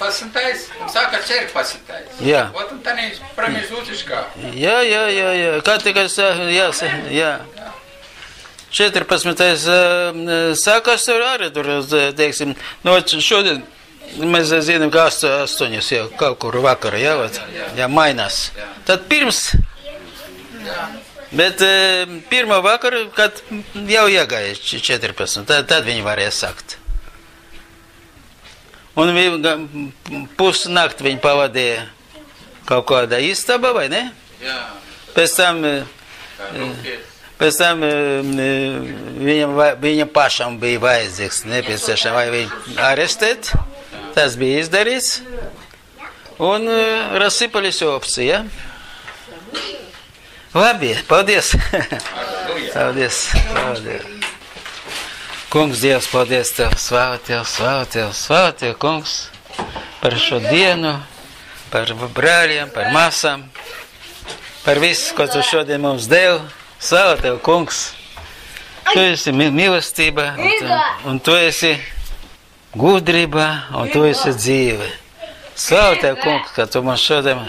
S3: un sākās 14.
S1: Jā.
S3: Вот он там промежуточка.
S1: Jā. Kā tikai jā. 14. Sākās tur arī, teiksim, no šodien mēs zinām, ka 8 jau kaut kur vakarā, jā, mainās. Tad pirms, bet pirmā vakara, kad jau iegāja 14, tad viņi varēja sākt. Un pusnakt viņi pavadīja kaut kādā istabā, vai ne?
S3: Jā.
S1: Pēc tam viņam pašam bija vajadzīgs, nepieciešams, vai viņu arestēt. Tas bija izdarīts. Un rasipались opcija, ja? Labi, paldies. Paldies. Kungs, Dievs, paldies Tev, slavu Tev, Kungs, par šo dienu, par brāļiem, par māsām, par visu, ko Tu šodien mums devi. Slavu Tev, Kungs, Tu esi mīlestība, un Tu esi gudrība, un Tu esi dzīve. Slavu Tev, Kungs, ka Tu mums šodien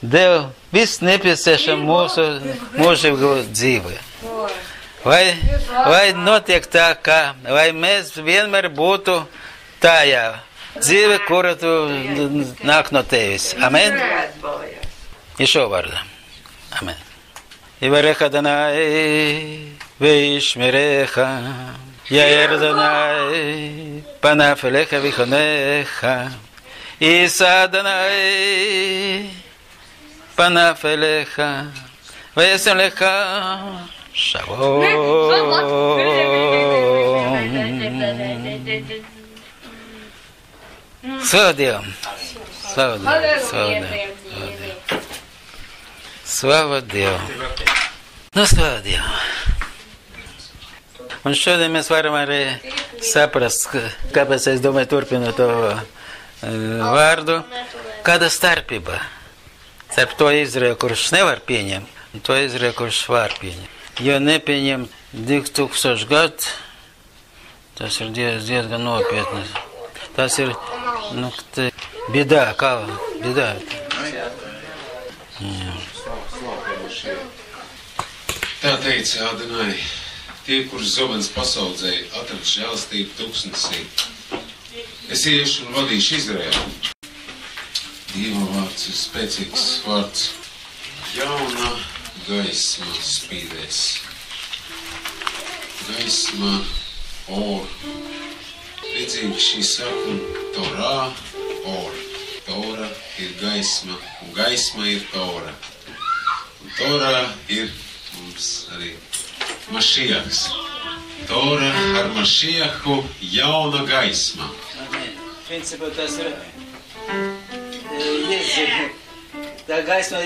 S1: devi visu nepieciešam mūsu mūžīgo dzīvi. Vai notiek tā, ka, vai mēs vienmēr būtu tajā dzīve, kura Tu nāk no Tevis. Amen? Yeshua vārdā. Amen. יברך אדוני וישמרך, יאר אדוני פניו אליך ויחונך, יישא אדוני פניו אליך וישם לך שלום. Слава Діву! Слава Dievam! Nu, slava Dievam! Un šodien mēs varam arī saprast, kāpēc es domāju turpinu to vārdu, kāda starpība starp to Izraelu, kurš nevar pieņemt, un to Izraelu, kurš var pieņemt. Jo nepieņem 2000 gadu, tas ir diezgan nopietni. Tas ir, biedā, kā biedā.
S4: Tā teica Adonai, tie, kurus zobens pasaudzēja, atrad žēlastību tūkstnesī. Es iešu un vadīšu Izraēlu. Dieva vārds ir spēcīgs vārds. Jauna gaisma spīdēs. Gaisma or. Līdzīgi šī sakuma Torā or. Tora ir gaisma, un gaisma ir Tora. Un Torā ir mums arī Mašiahs. Tora ar Mašiahu jauna gaisma.
S1: Principā tas ir tā gaisma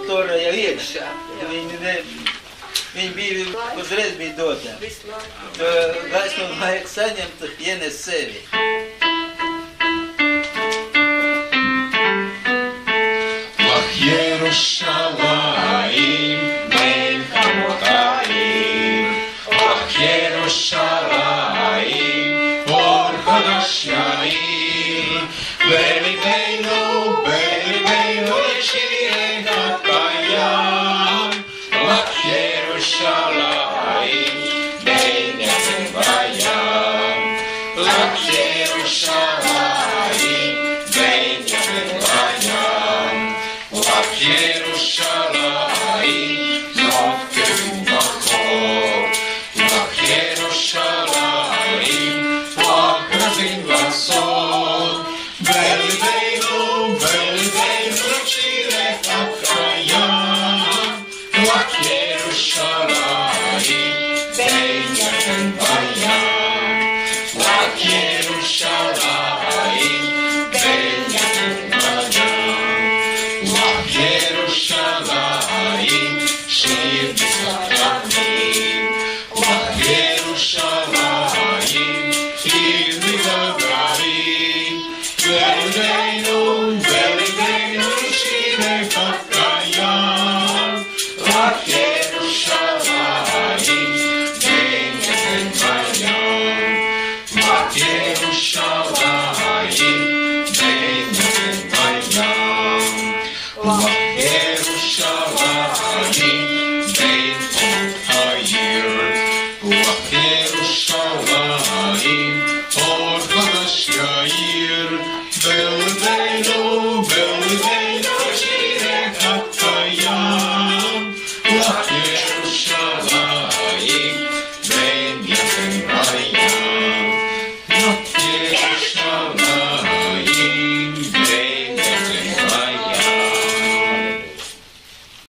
S1: Tora jau iekšā. Viņi bija uzreiz bija dotā. To gaismu vajag saņemt, ienes sevi.
S4: Quiero ירושלים, בין חמות העיר. אך ירושלים, אור חדש יאיר. בליבנו יש עיר אחד בים. אך ירושלים,